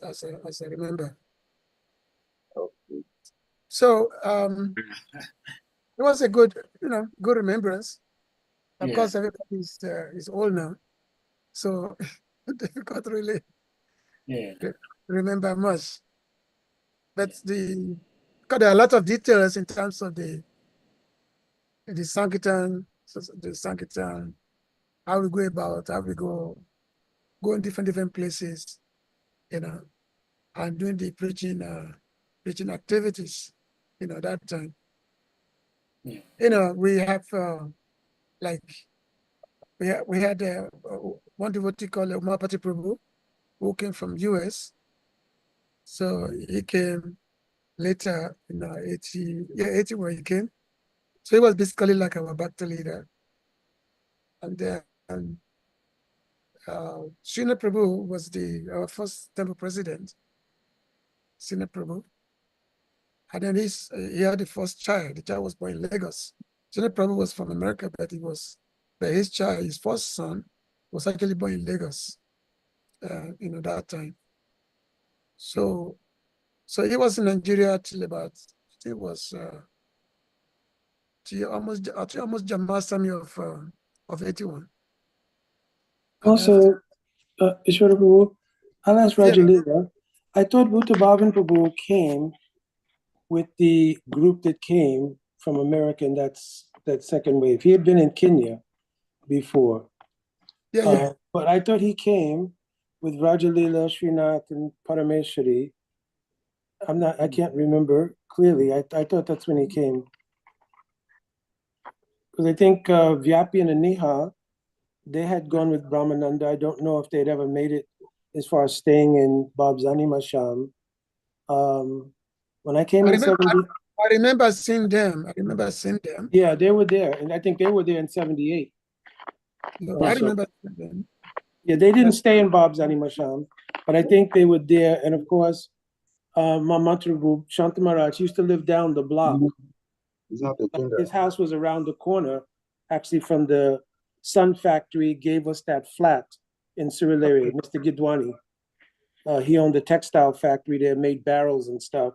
as I remember. So it was a good, good remembrance. Of course, everybody is old now, so difficult to really remember much. But because there are a lot of details in terms of the Sankirtan, how we go about, how we go in different places, and doing the preaching activities, that time. We have we had one devotee called Umapati Prabhu, who came from US. So he came later in 80 where he came. So he was basically like our Bhakti leader. And then Srina Prabhu was our first temple president, Srina Prabhu. And then he had the first child. The child was born in Lagos. Srina Prabhu was from America, but his first son, was actually born in Lagos, that time. So he was in Nigeria till about, it was almost Jamastami of 81. Also, Isvara Prabhu, I'll ask Yeah. Rajalila. I thought Bhutta Bhavan Prabhu came with the group that came from America in that second wave. He had been in Kenya before. Yeah. But I thought he came with Rajalila, Srinath, and Parameshwari. I can't remember clearly. I thought that's when he came. Because I think Vyapi and Aniha, they had gone with Brahmananda. I don't know if they'd ever made it as far as staying in Babzani Masham. When I came in 70. I remember seeing them. Yeah, they were there. And I think they were there in 78. No, I remember seeing them. Yeah, they didn't stay in Babzani Masham, but I think they were there. And of course, Mamatru Shantamaraj used to live down the block. His house was around the corner, actually, from the Sun Factory. Gave us that flat in Surulere, Mr. Gidwani. He owned the textile factory there, made barrels and stuff.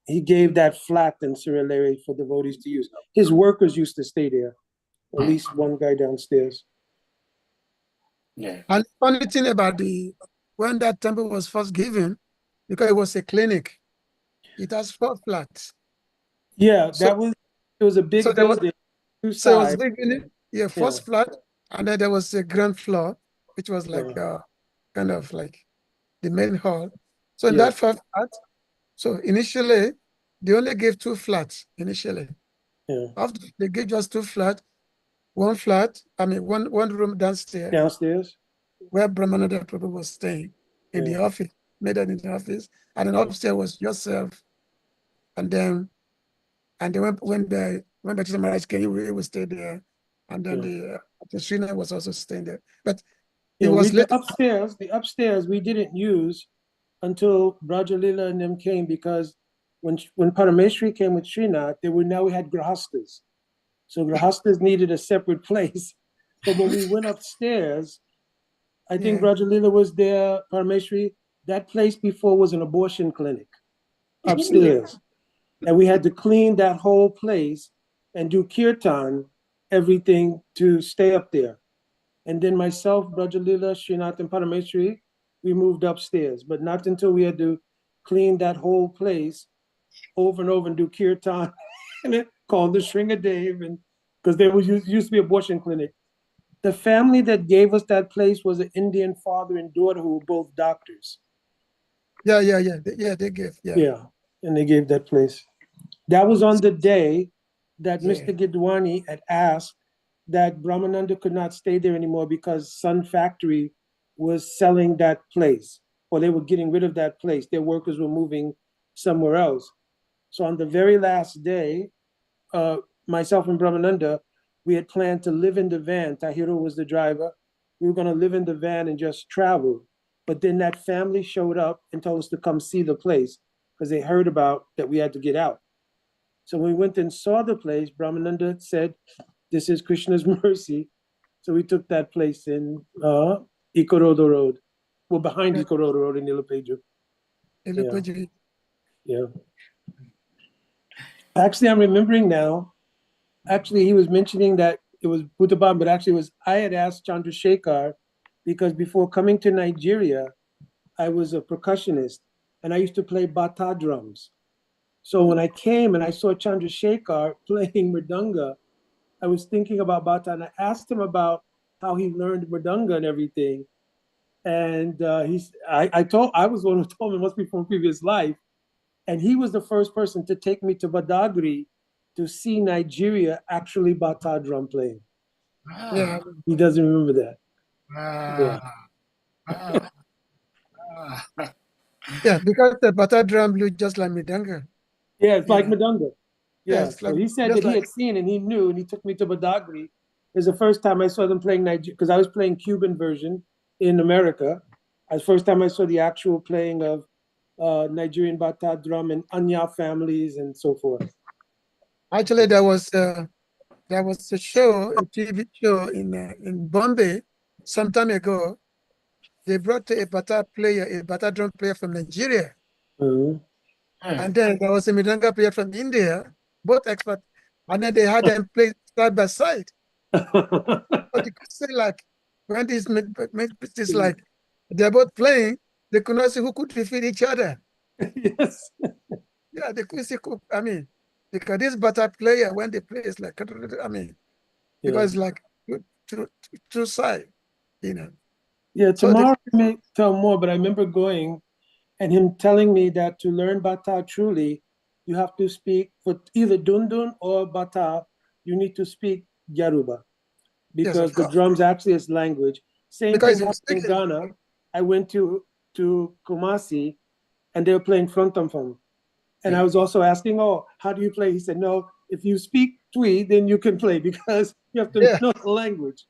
He gave that flat in Surulere for devotees to use. His workers used to stay there, at least one guy downstairs. Yeah. And funny thing about when that temple was first given, because it was a clinic, it has 4 flats. Yeah, it was a big building. So it was big building, first flat, and then there was a ground floor, which was like kind of like the main hall. So in that 5 flats, so initially they only gave 2 flats initially. Yeah. After they gave just 2 flats, one room downstairs, where Brahmananda Prabhu was staying in the office, made that in the office, and then upstairs was yourself, and then when Baptista Maharaj came, we would stay there, and then the Srina was also staying there. But it was the upstairs we didn't use until Rajalila and them came, because when Parameshwari came with Srinath, we had grahastas. So Grahastas needed a separate place. But when we went upstairs, I think Yeah. Rajalila was there, Parameshwari. That place before was an abortion clinic upstairs. And we had to clean that whole place and do kirtan, everything to stay up there. And then myself, Brajalila, Srinath, and Parameshwari, we moved upstairs, but not until we had to clean that whole place over and over and do kirtan and it called the Shringa Dave, and because there was used to be abortion clinic. The family that gave us that place was an Indian father and daughter who were both doctors. Yeah. They gave. Yeah. Yeah, and they gave that place. That was on the day that Yeah. Mr. Gidwani had asked that Brahmananda could not stay there anymore because Sun Factory was selling that place, or they were getting rid of that place. Their workers were moving somewhere else. So on the very last day, myself and Brahmananda, we had planned to live in the van. Tahiru was the driver. We were going to live in the van and just travel. But then that family showed up and told us to come see the place because they heard about that we had to get out. So when we went and saw the place, Brahmananda said, "This is Krishna's mercy." So we took that place in Ikorodo Road. Well, behind Ikorodo Road in Ilopeju. Yeah. Actually, I'm remembering now. Actually, he was mentioning that it was Bhutabam, but actually it was, I had asked Chandrasekhar because before coming to Nigeria, I was a percussionist and I used to play bata drums. So when I came and I saw Chandrasekhar playing mridanga, I was thinking about bata and I asked him about how he learned mridanga and everything. And I was the one who told him it must be from a previous life. And he was the first person to take me to Badagry to see Nigeria actually bata drum playing. Yeah. He doesn't remember that. Yeah, because the butter drum blew just like Midanga. Yeah, it's like Madunga. Yeah, it's so like- he said just that he like- had seen and he knew, and he took me to Badagry. It was the first time I saw them playing Nigeria, because I was playing Cuban version in America. It was the first time I saw the actual playing of Nigerian bata drum and Anya families and so forth. Actually, there was a show, a TV show in Bombay some time ago. They brought a bata drum player from Nigeria, Mhm. and then there was a Midanga player from India, both expert, and then they had them play side by side. But you could say like when this like they're both playing, they could not see who could defeat each other. Yes. Yeah, they could see. I mean, because this butter player when they play, it's like I mean, Yeah. because like two side, you know. Yeah, So tomorrow I may tell more, but I remember going and him telling me that to learn Bata truly, you have to speak for either Dundun or Bata, you need to speak Yoruba Yes, of because the course. drums actually is language. Same Because thing it's happened in speaking- Ghana. I went to Kumasi and they were playing Frontamfam. And I was also asking, oh, how do you play? He said, no, if you speak Twi, then you can play because you have to Yeah. know the language.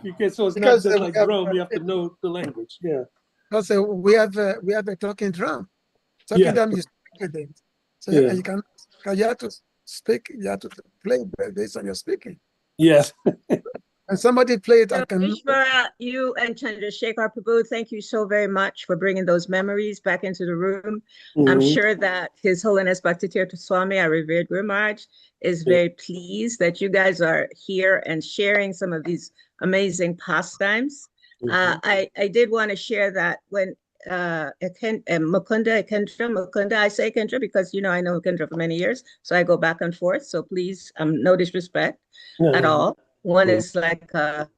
Because so it's Because, not just we like have, drum, you have to know the language. Yeah. because we have a talking drum. Talking Yeah. drum, you speak with them. So Yeah. you have to speak, you have to play based on your speaking. Yes. And somebody play it, I So, can. Isvara, you and Chandrasekhar Prabhu, thank you so very much for bringing those memories back into the room. I'm Mhm. sure that His Holiness Bhaktitirtha Swami, our revered Guru Maharaj, is very pleased that you guys are here and sharing some of these amazing pastimes. Mhm. I did want to share that when Mukunda, I say Kendra because I know Kendra for many years, so I go back and forth. So please, no disrespect at all. One is like a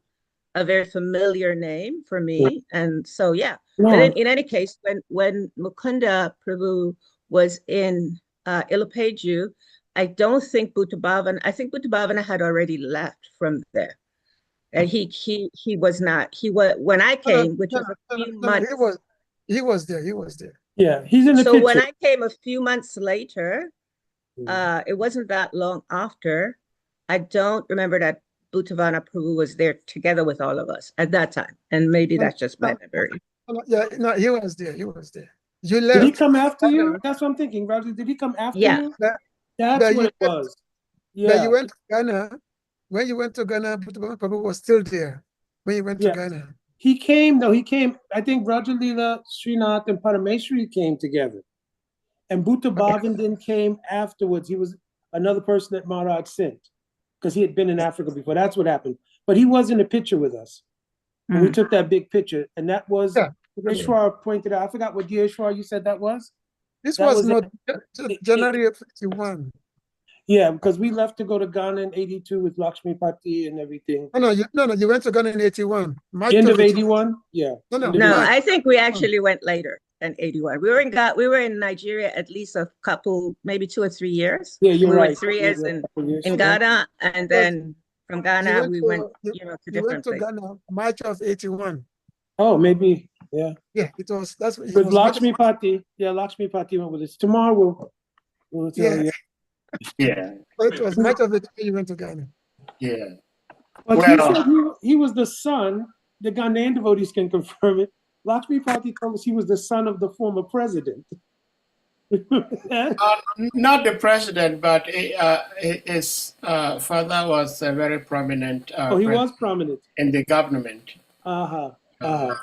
very familiar name for me, and so yeah. But in any case, when Mukunda Prabhu was in Ilopeju, I don't think I think Bhutabhavana had already left from there. And he was not. He was when I came, which was a few months. He was there. He was there. Yeah, he's in the So picture. when I came a few months later, it wasn't that long after. I don't remember that Bhutabhavana Prabhu was there together with all of us at that time. And maybe that's just my memory. Yeah, no, he was there. He was there. You Did he left. come after you? That's what I'm thinking, Roger. Did he come after Yeah. you? That That's you what it went- was. But Yeah. you went to Ghana when you went to Ghana, Buddha Prabhu was still there when you went to Yeah. Ghana. He came, no, he came, I think Raja Leela, Srinath, and Parameshwari came together. And Bhutta Bhavandin came afterwards. He was another person that Maharaj sent because he had been in Africa before. That's what happened. But he was in a picture with us. And we took that big picture. And that was, Yeah. Ishwar pointed out, I forgot what year, Ishwar, you said that was? This That was was not it- January of 51. Yeah, because we left to go to Ghana in 82 with Lakshmi Pati and everything. No, you went to Ghana in 81. March End of of 81? Yeah. No, End of No, 81. I think we actually went later than 81. We were in Nigeria at least a couple, maybe 2 or 3 years. Yeah, you're We were right. 3 years in Yeah. Ghana, and then from You Ghana went we to- went, you- to You went different to places. Ghana March of 81. Oh, maybe, yeah. Yeah, it was. That's what it With was. Lakshmi Pati. Yeah, Lakshmi Pati went with us. Tomorrow we'll tell Yeah. you. Yeah, It was March of 81 you went to Ghana. yeah. But he Well, said he was the son, the Ghanaian devotees can confirm it. Lakshmi Pati told us he was the son of the former president. not the president, but his father was a very prominent Oh, he was prominent. in the government. Uh-huh. Uh-huh.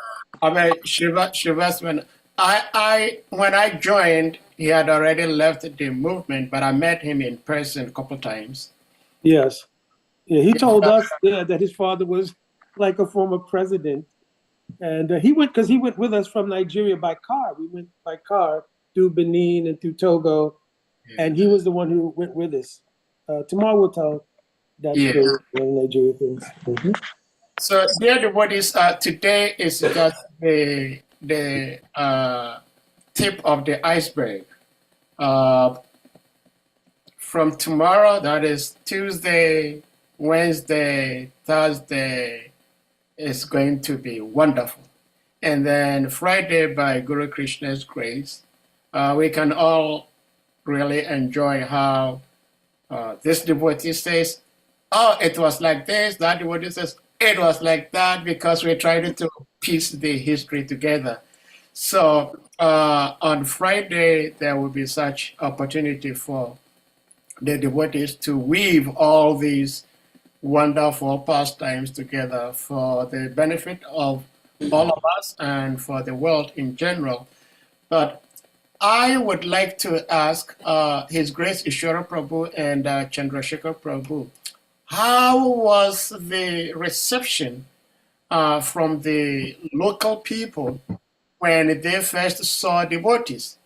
I mean, Shivas, when I joined, he had already left the movement, but I met him in person a couple times. Yes. Yeah, he told us that his father was like a former president. And he went with us from Nigeria by car. We went by car through Benin and through Togo. And he was the one who went with us. Tomorrow we'll tell that story in Nigeria things. Mm-hmm. So, dear devotees, today is just the tip of the iceberg. From tomorrow, that is Tuesday, Wednesday, Thursday, is going to be wonderful. And then Friday, by Guru Krishna's grace, we can all really enjoy how this devotee says, oh, it was like this, that devotee says, it was like that, because we're trying to piece the history together. So on Friday, there will be such opportunity for the devotees to weave all these wonderful pastimes together for the benefit of all of us and for the world in general. But I would like to ask His Grace Isvara Prabhu and Chandrasekhar Prabhu, how was the reception from the local people when they first saw devotees?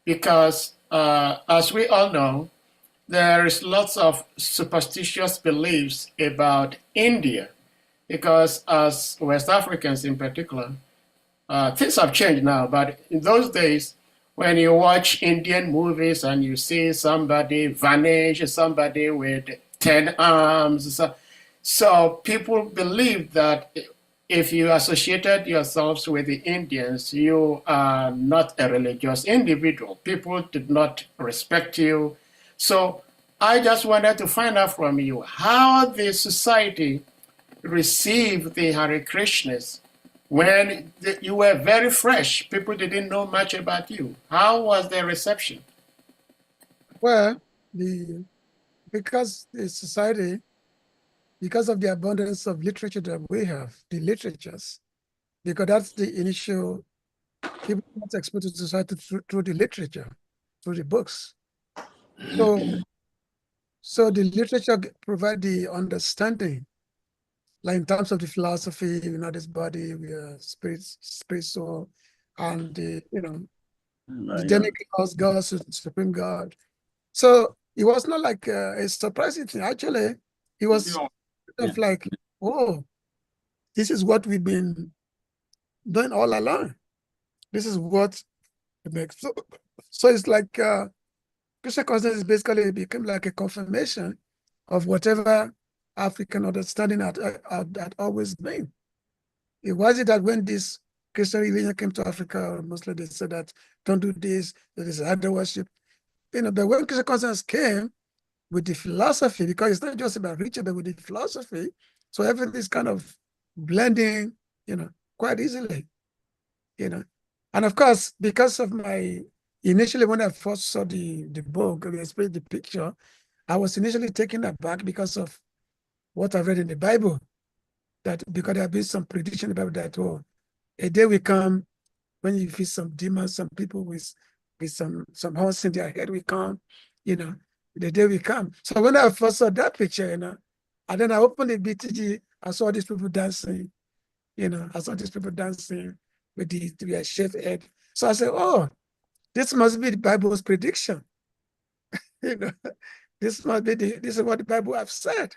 Because as we all know, there is lots of superstitious beliefs about India, because as West Africans in particular, things have changed now, but in those days, when you watch Indian movies and you see somebody vanish, somebody with 10 arms, so people believe that if you associated yourselves with the Indians, you are not a religious individual. People did not respect you. So I just wanted to find out from you how the society received the Hare Krishnas when you were very fresh. People didn't know much about you. How was their reception? Well, because the society, because of the abundance of literature that we have, the literatures, because that's the initial, people not exposed to society through the literature, through the books. So the literature provide the understanding, like in terms of the philosophy, this body, we are spirit, soul, and the demigods, God, supreme God. So it was not like a surprising thing. Actually, it was like, oh, this is what we've been doing all along. This is what it makes. So it's like Krishna consciousness basically became like a confirmation of whatever African understanding had always been. It wasn't that when this Christian religion came to Africa, or mostly they said that don't do this, that is idol worship. But when Krishna consciousness came with the philosophy, because it's not just about ritual, but with the philosophy, so everything is kind of blending, quite easily, And of course, because of initially when I first saw the book, especially the picture, I was initially taken aback because of what I've read in the Bible, that because there have been some prediction about that, oh, a day will come when you feel some demons, some people with some horse in their head will come, you know, the day will come. So when I first saw that picture, you know, and then I opened the BTG, I saw these people dancing, you know, I saw these people dancing with their shaved head. So I said, oh, this must be the Bible's prediction. You know, this is what the Bible have said.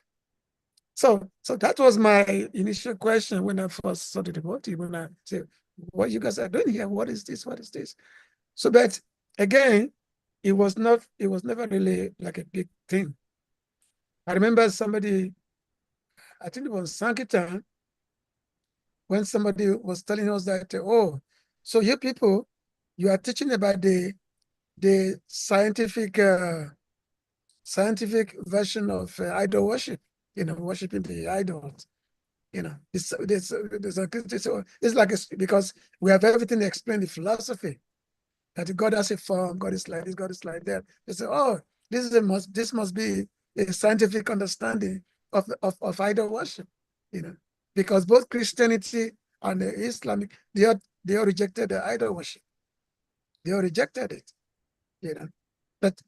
So that was my initial question when I first saw the devotee, when I said, what you guys are doing here? What is this? What is this? So, but again, it was never really like a big thing. I remember somebody, I think it was Sankirtan, when somebody was telling us that, oh, so you people, you are teaching about the scientific version of idol worship, you know, worshiping the idols. You know, it's like because we have everything explained in philosophy, that God has a form, God is like this, God is like that. They say, oh, this must be a scientific understanding of idol worship, you know, because both Christianity and the Islamic, they all rejected the idol worship. They all rejected it, you know. But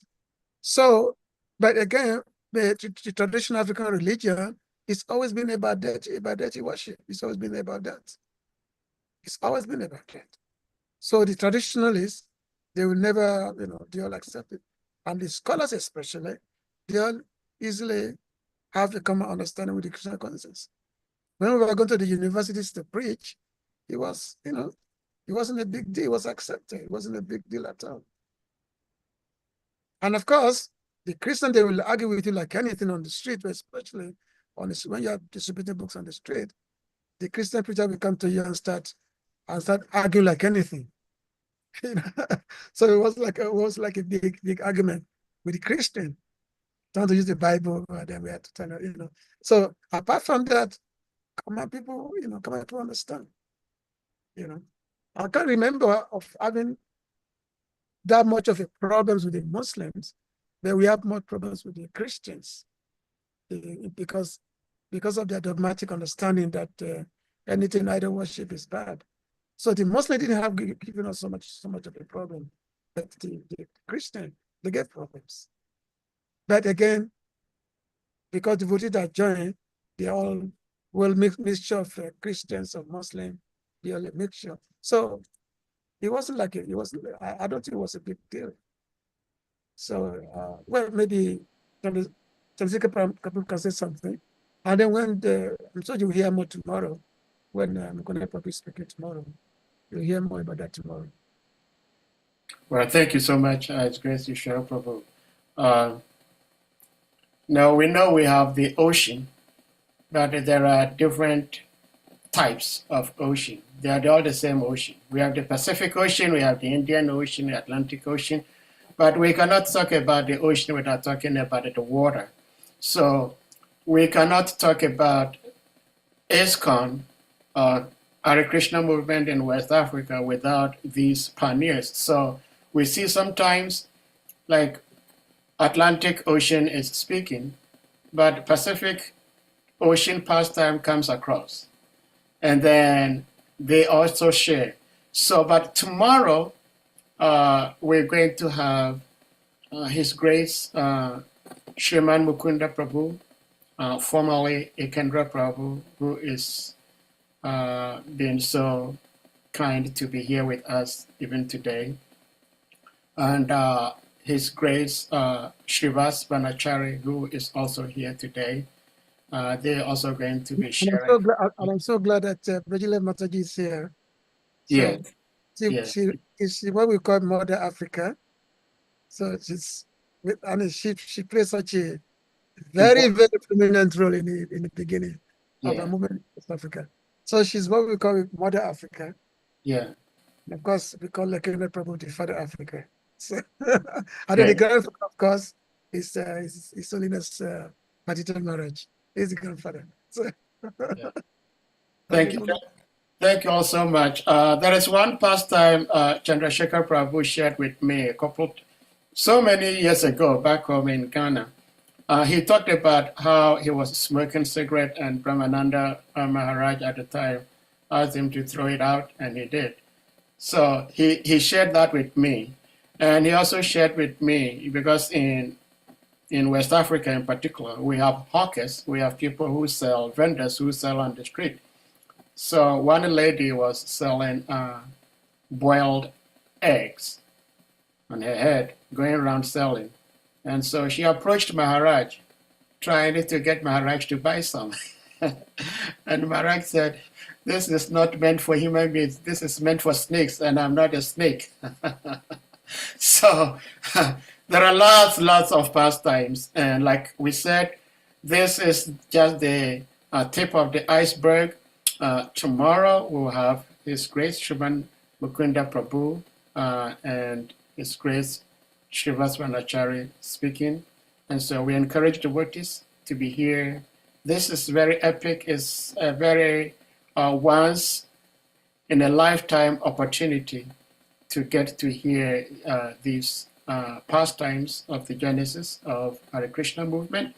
again, the traditional African religion, it's always been about deity worship. It's always been about that. It's always been about that. So the traditionalists, they will never, you know, they all accept it. And the scholars especially, they all easily have a common understanding with the Krishna consciousness. When we were going to the universities to preach, it was, you know, it wasn't a big deal, it was accepted. It wasn't a big deal at all. And of course, the Christian, they will argue with you like anything on the street, especially when you are distributing books on the street. The Christian preacher will come to you and start arguing like anything. You know? So it was like a big argument with the Christian, trying to use the Bible, and then we had to tell her, you know. So apart from that, common people understand. You know, I can't remember of having that much of a problems with the Muslims, but we have more problems with the Christians because of their dogmatic understanding that anything idol worship is bad. So the Muslim didn't have given us so much of a problem, but the Christian, they get problems. But again, because the devotees that join, they all mixture of Christians or Muslim, they all a mixture. So it wasn't I don't think it was a big deal. So, well, maybe Chandrasekhar can say something. And then I'm sure you'll hear more tomorrow when I'm going to probably speak tomorrow. You'll hear more about that tomorrow. Well, thank you so much. It's great to share, Prabhu. Now, we know we have the ocean, but there are different types of ocean. They are all the same ocean. We have the Pacific Ocean, we have the Indian Ocean, the Atlantic Ocean, but we cannot talk about the ocean without talking about the water. So we cannot talk about ISKCON or Hare Krishna movement in West Africa without these pioneers. So we see sometimes like Atlantic Ocean is speaking, but Pacific Ocean pastime comes across. And then they also share. So, but tomorrow, we're going to have His Grace Shriman Mukunda Prabhu, formerly Ekendra Prabhu, who is been so kind to be here with us even today. And His Grace Shrivas Banachari, who is also here today. They're also going to be sharing. I'm so glad that Brajile Mataji is here. So Yes. She's what we call Mother Africa. So she plays such a very, very prominent role in the beginning of the movement in West Africa. So she's what we call Mother Africa. Yeah. And of course, we call Lekene Prabhu the Father Africa. So, and then the grandfather, of course, is His Holiness Patitan Maharaj. He's the grandfather. So, Thank you. Thank you all so much. There is one pastime Chandrasekhar Prabhu shared with me so many years ago back home in Ghana. he talked about how he was smoking cigarette, and Brahmananda Maharaj at the time asked him to throw it out, and he did. So he shared that with me. And he also shared with me, because in West Africa in particular, we have hawkers, we have people who sell, vendors who sell on the street. So one lady was selling boiled eggs on her head, going around selling. And so she approached Maharaj, trying to get Maharaj to buy some. And Maharaj said, "This is not meant for human beings. This is meant for snakes, and I'm not a snake." So there are lots of pastimes. And like we said, this is just the tip of the iceberg. Tomorrow we'll have His Grace Shriman Mukunda Prabhu and His Grace Srivasvanachari speaking. And so we encourage devotees to be here. This is very epic. It's a very once in a lifetime opportunity to get to hear these pastimes of the genesis of Hare Krishna movement.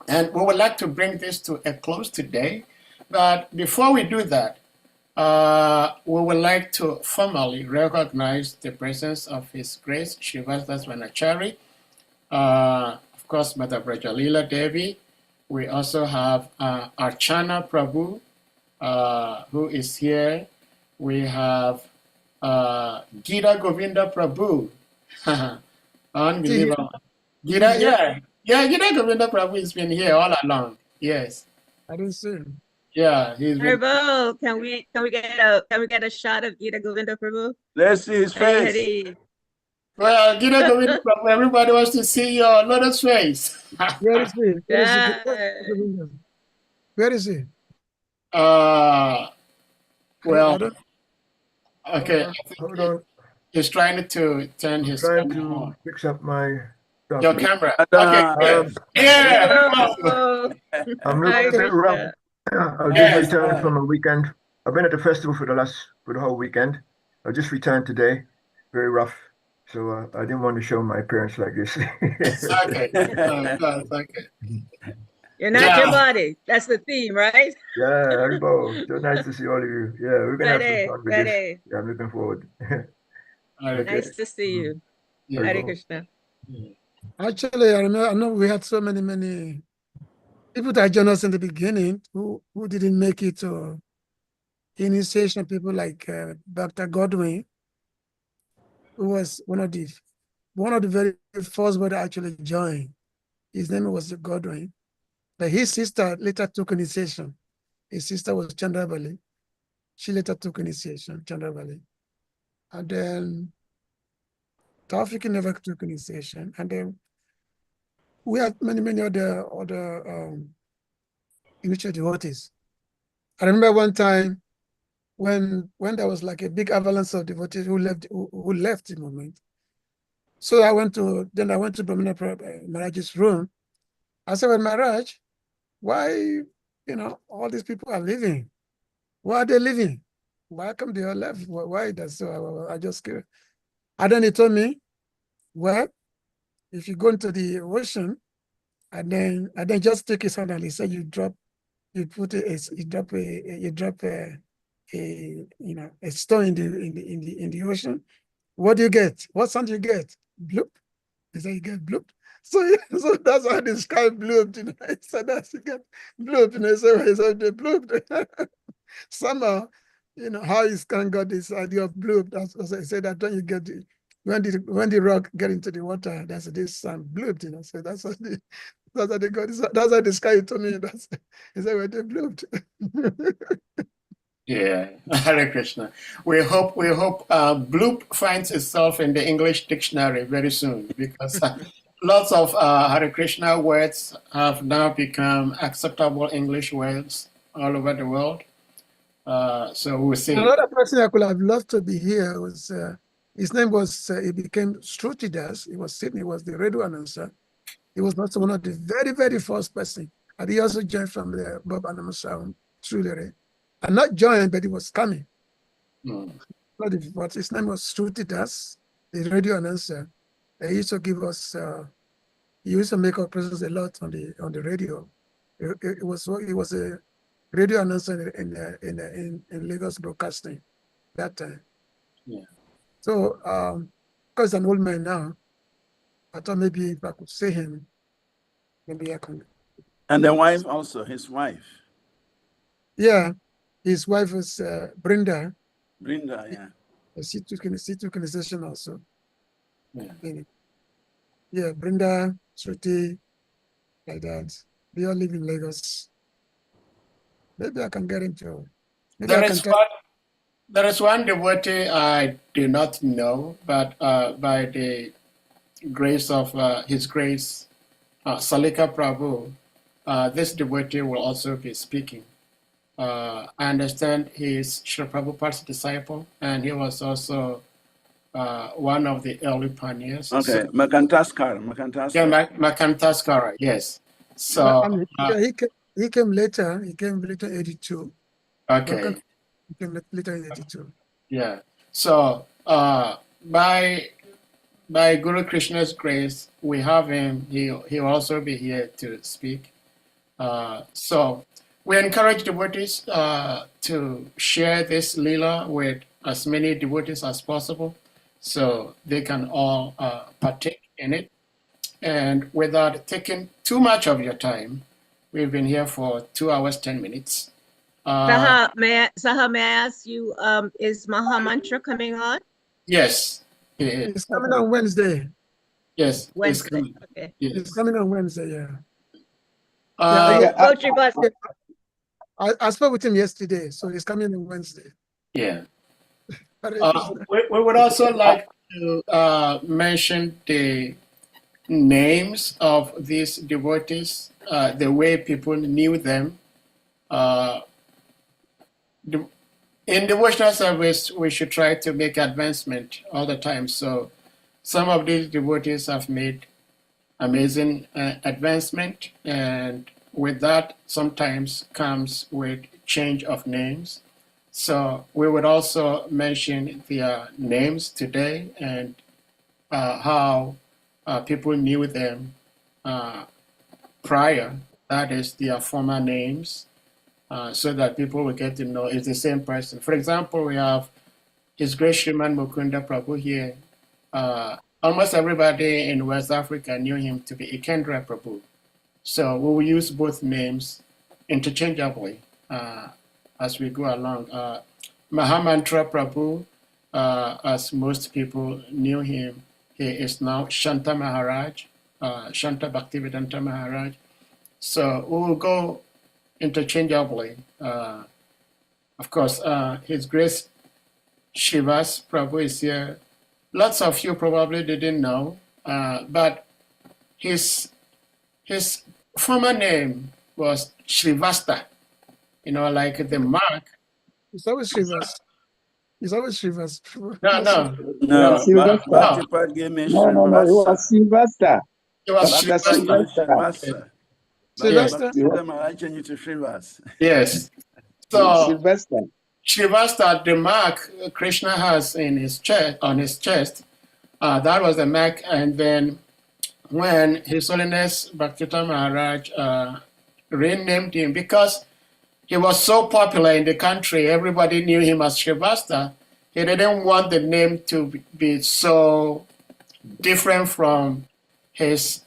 And we would like to bring this to a close today. But before we do that, we would like to formally recognize the presence of His Grace Srivasvanachari, of course, Mother Brajalila Devi. We also have Archana Prabhu, who is here. We have Gita Govinda Prabhu. Unbelievable. Gita, Gita Govinda Prabhu has been here all along. Yes. I didn't see him. Yeah, he's been. Harbo, can we get a shot of Gita Govinda Prabhu? Let's see his face. Hare. Well, Gita Govinda Prabhu, everybody wants to see your lotus face. Where is he? Yeah. Where is he? Well, I don't, okay. I think Hold on. he's trying to turn his Trying camera to on. fix up my stuff. Your camera. Uh, Okay. Yeah. Oh, I'm Hare looking a bit rough. Krishna. I Yes. just returned from a weekend. I've been at the festival for the whole weekend. I just returned today. Very rough. So I didn't want to show my appearance like this. It's okay. No, it's okay. You're not Yeah. your body. That's the theme, right? Yeah, Haribo. So nice to see all of you. Yeah, we're gonna have some Hare, fun with this. Hare. Yeah, I'm looking forward. Okay. Nice to see you. Yeah. Hare Krishna. actually, I know we had so many people that joined us in the beginning who didn't make it to initiation. People like Dr. Godwin, who was one of the very first one that actually joined. His name was Godwin. But his sister later took initiation. His sister was Chandravali. She later took initiation, Chandravali. And then Taufik never took initiation. And then we had many other initial devotees. I remember one time when there was like a big avalanche of devotees who left the movement. So I went to Brahmana Maharaj's room. I said, "Well, Maharaj, why all these people are leaving? Why are they leaving? Why come they all left? Why that's so?" I just curious. And then he told me, "Well, if you go into the ocean and then just take his hand," and he said, you drop a stone in the ocean. What do you get? What sound do you get? Bloop. He said, you get bloop. So that's how the sky blooped. He said, that's you get bloop. He said they blooped. Somehow, how his kind got this idea of bloop. That's what I said, that when you get when the rock get into the water, that's this sound blooped. So that's how they got this. That's how the sky told me. He said, well, they blooped. Yeah, Hare Krishna. We hope bloop finds itself in the English dictionary very soon, because lots of Hare Krishna words have now become acceptable English words all over the world. So we'll see. Another person I could have loved to be here was his name was he became Strutidas. He was Sydney. He was the radio announcer. He was also one of the very first person, and he also joined from the Bob Anamasa Trulery. And not joined, but he was coming. But his name was Strutidas, the radio announcer. He used to give us he used to make our presence a lot on the radio. It was a radio announcer in Lagos Broadcasting that time. Yeah. So because I'm an old man now, I thought maybe if I could see him, maybe I can. And the wife also, his wife. Yeah, his wife is Brenda. Brenda, yeah. She took in the session also. Yeah. Yeah, Brenda, Shruti, like that. They all live in Lagos. Maybe I can get into. Maybe I can tell. There is one devotee I do not know, but by the grace of His Grace, Salika Prabhu, this devotee will also be speaking. I understand he is Srila Prabhupada's disciple, and he was also one of the early pioneers. Okay, So, Makantaskar. yeah, Makantaskara, yes. So, Yeah, he came later. He came later in 82. okay. He came later in 82. Yeah. So by Guru Krishna's grace, we have him. He'll also be here to speak. So we encourage devotees to share this lila with as many devotees as possible, so they can all partake in it. And without taking too much of your time, we've been here for 2 hours 10 minutes. Saha, may I ask you, is Maha Mantra coming on? Yes. It's coming on Wednesday. Yes. Wednesday. Okay. Yes. It's coming on Wednesday, yeah. I spoke with him yesterday, so he's coming on Wednesday. Yeah. We would also like to mention the names of these devotees, the way people knew them. In devotional service, we should try to make advancement all the time. So some of these devotees have made amazing advancement, and with that sometimes comes with change of names. So we would also mention their names today and how people knew them prior, that is their former names, so that people will get to know it's the same person. For example, we have His Grace Shriman Mukunda Prabhu here. Almost everybody in West Africa knew him to be Ikendra Prabhu. So we will use both names interchangeably as we go along. Mahamantra Prabhu, as most people knew him, he is now Shanta Maharaj, Shanta Bhaktivedanta Maharaj. So we will go interchangeably. Of course, His Grace Shivas Prabhu is here. Lots of you probably didn't know, but his former name was Shrivasta, like the mark. It's always Shivas. It's always Shivas. No. Bhaktipad gave me No, it was Sylvester. It was Srivasta. Sylvester? I changed it to Srivas. Yes. So Sylvester. Shrivasta, the mark Krishna has in his chest, on his chest, that was the mark. And then when His Holiness Bhaktivedanta Maharaj renamed him, because he was so popular in the country, everybody knew him as Shrivasta. He didn't want the name to be so different from his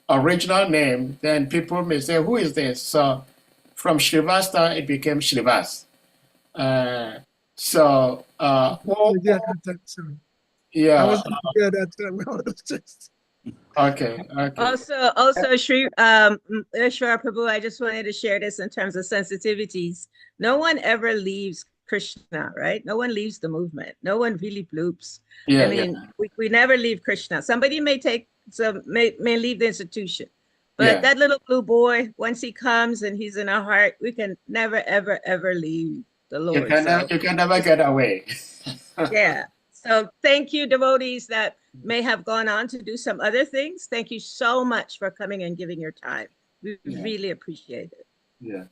original name. Then people may say, who is this? So from Shrivasta, it became Shrivas. Yeah. Yeah. I was there that time. Okay. Also, Shri Isvara Prabhu, I just wanted to share this in terms of sensitivities. No one ever leaves Krishna, right? No one leaves the movement. No one really bloops. Yeah, I mean, we never leave Krishna. Somebody may leave the institution, but that little blue boy, once he comes and he's in our heart, we can never, ever, ever leave the Lord. You can never get away. Yeah. So thank you, devotees that may have gone on to do some other things. Thank you so much for coming and giving your time. We really appreciate it. Yeah.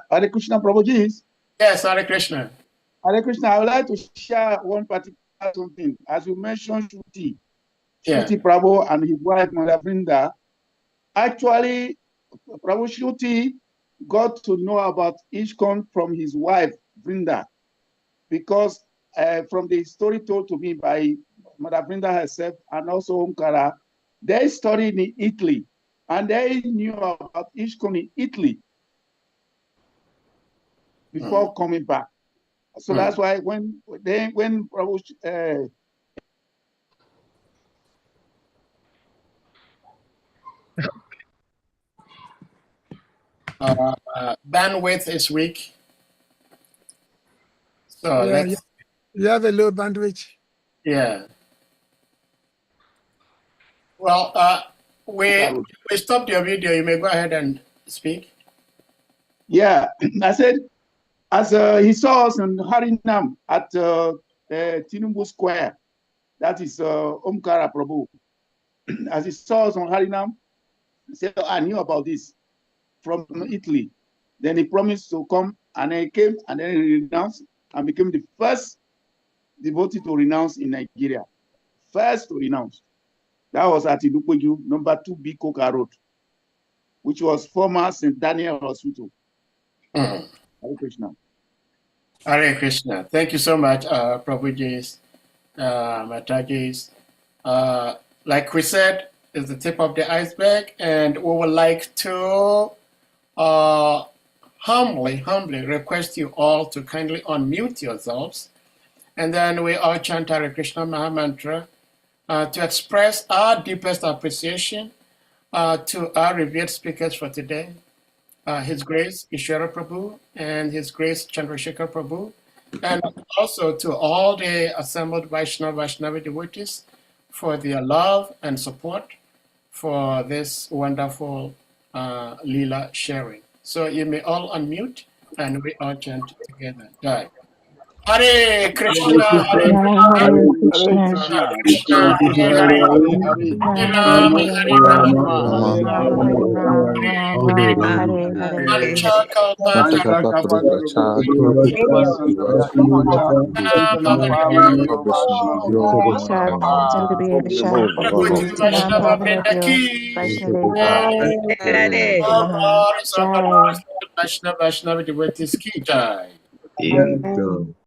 Hare Krishna Prabhuji. Yes, Hare Krishna. Hare Krishna, I would like to share one particular something. As you mentioned Shruti, Yeah. Shruti Prabhu and his wife Mother Vrinda. Actually, Prabhu Shruti got to know about ISKCON from his wife Vrinda, because from the story told to me by Mother Vrinda herself and also Omkara, they studied in Italy and they knew about ISKCON in Italy before coming back. So that's why when Prabhu bandwidth is weak. So Yeah, let's, you have a low bandwidth. yeah. Well, we stopped your video. You may go ahead and speak. Yeah, I said, as he saw us in Harinam at Tinubu Square, that is Omkara Prabhu. As he saw us on Harinam, he said, oh, I knew about this from Italy. Then he promised to come, and then he came, and then he renounced and became the first devotee to renounce in Nigeria. First to renounce. That was at Idupeju, number 2B Koka Road, which was former St. Daniel Hospital. Hare Krishna. Hare Krishna. Thank you so much, Prabhuji, Matajis. Like we said, is the tip of the iceberg, and we would like to humbly request you all to kindly unmute yourselves, and then we all chant Hare Krishna Maha Mantra to express our deepest appreciation to our revered speakers for today, His Grace Isvara Prabhu and His Grace Chandrasekhar Prabhu, and also to all the assembled Vaishnava devotees for their love and support for this wonderful Leela sharing. So you may all unmute and we all chant together. Jai. Hare Krishna, Hare Hare Krishna, Krishna, Krishna, Hare Hare, Hare Rama, Hare Rama, Hare Rama, Hare Hare. Mancha Kalpata, Chandriya Vishal Bhaktina Prabhupada Vaishnavi Hare. Jai. Vaishnava devotees ki jai. Hare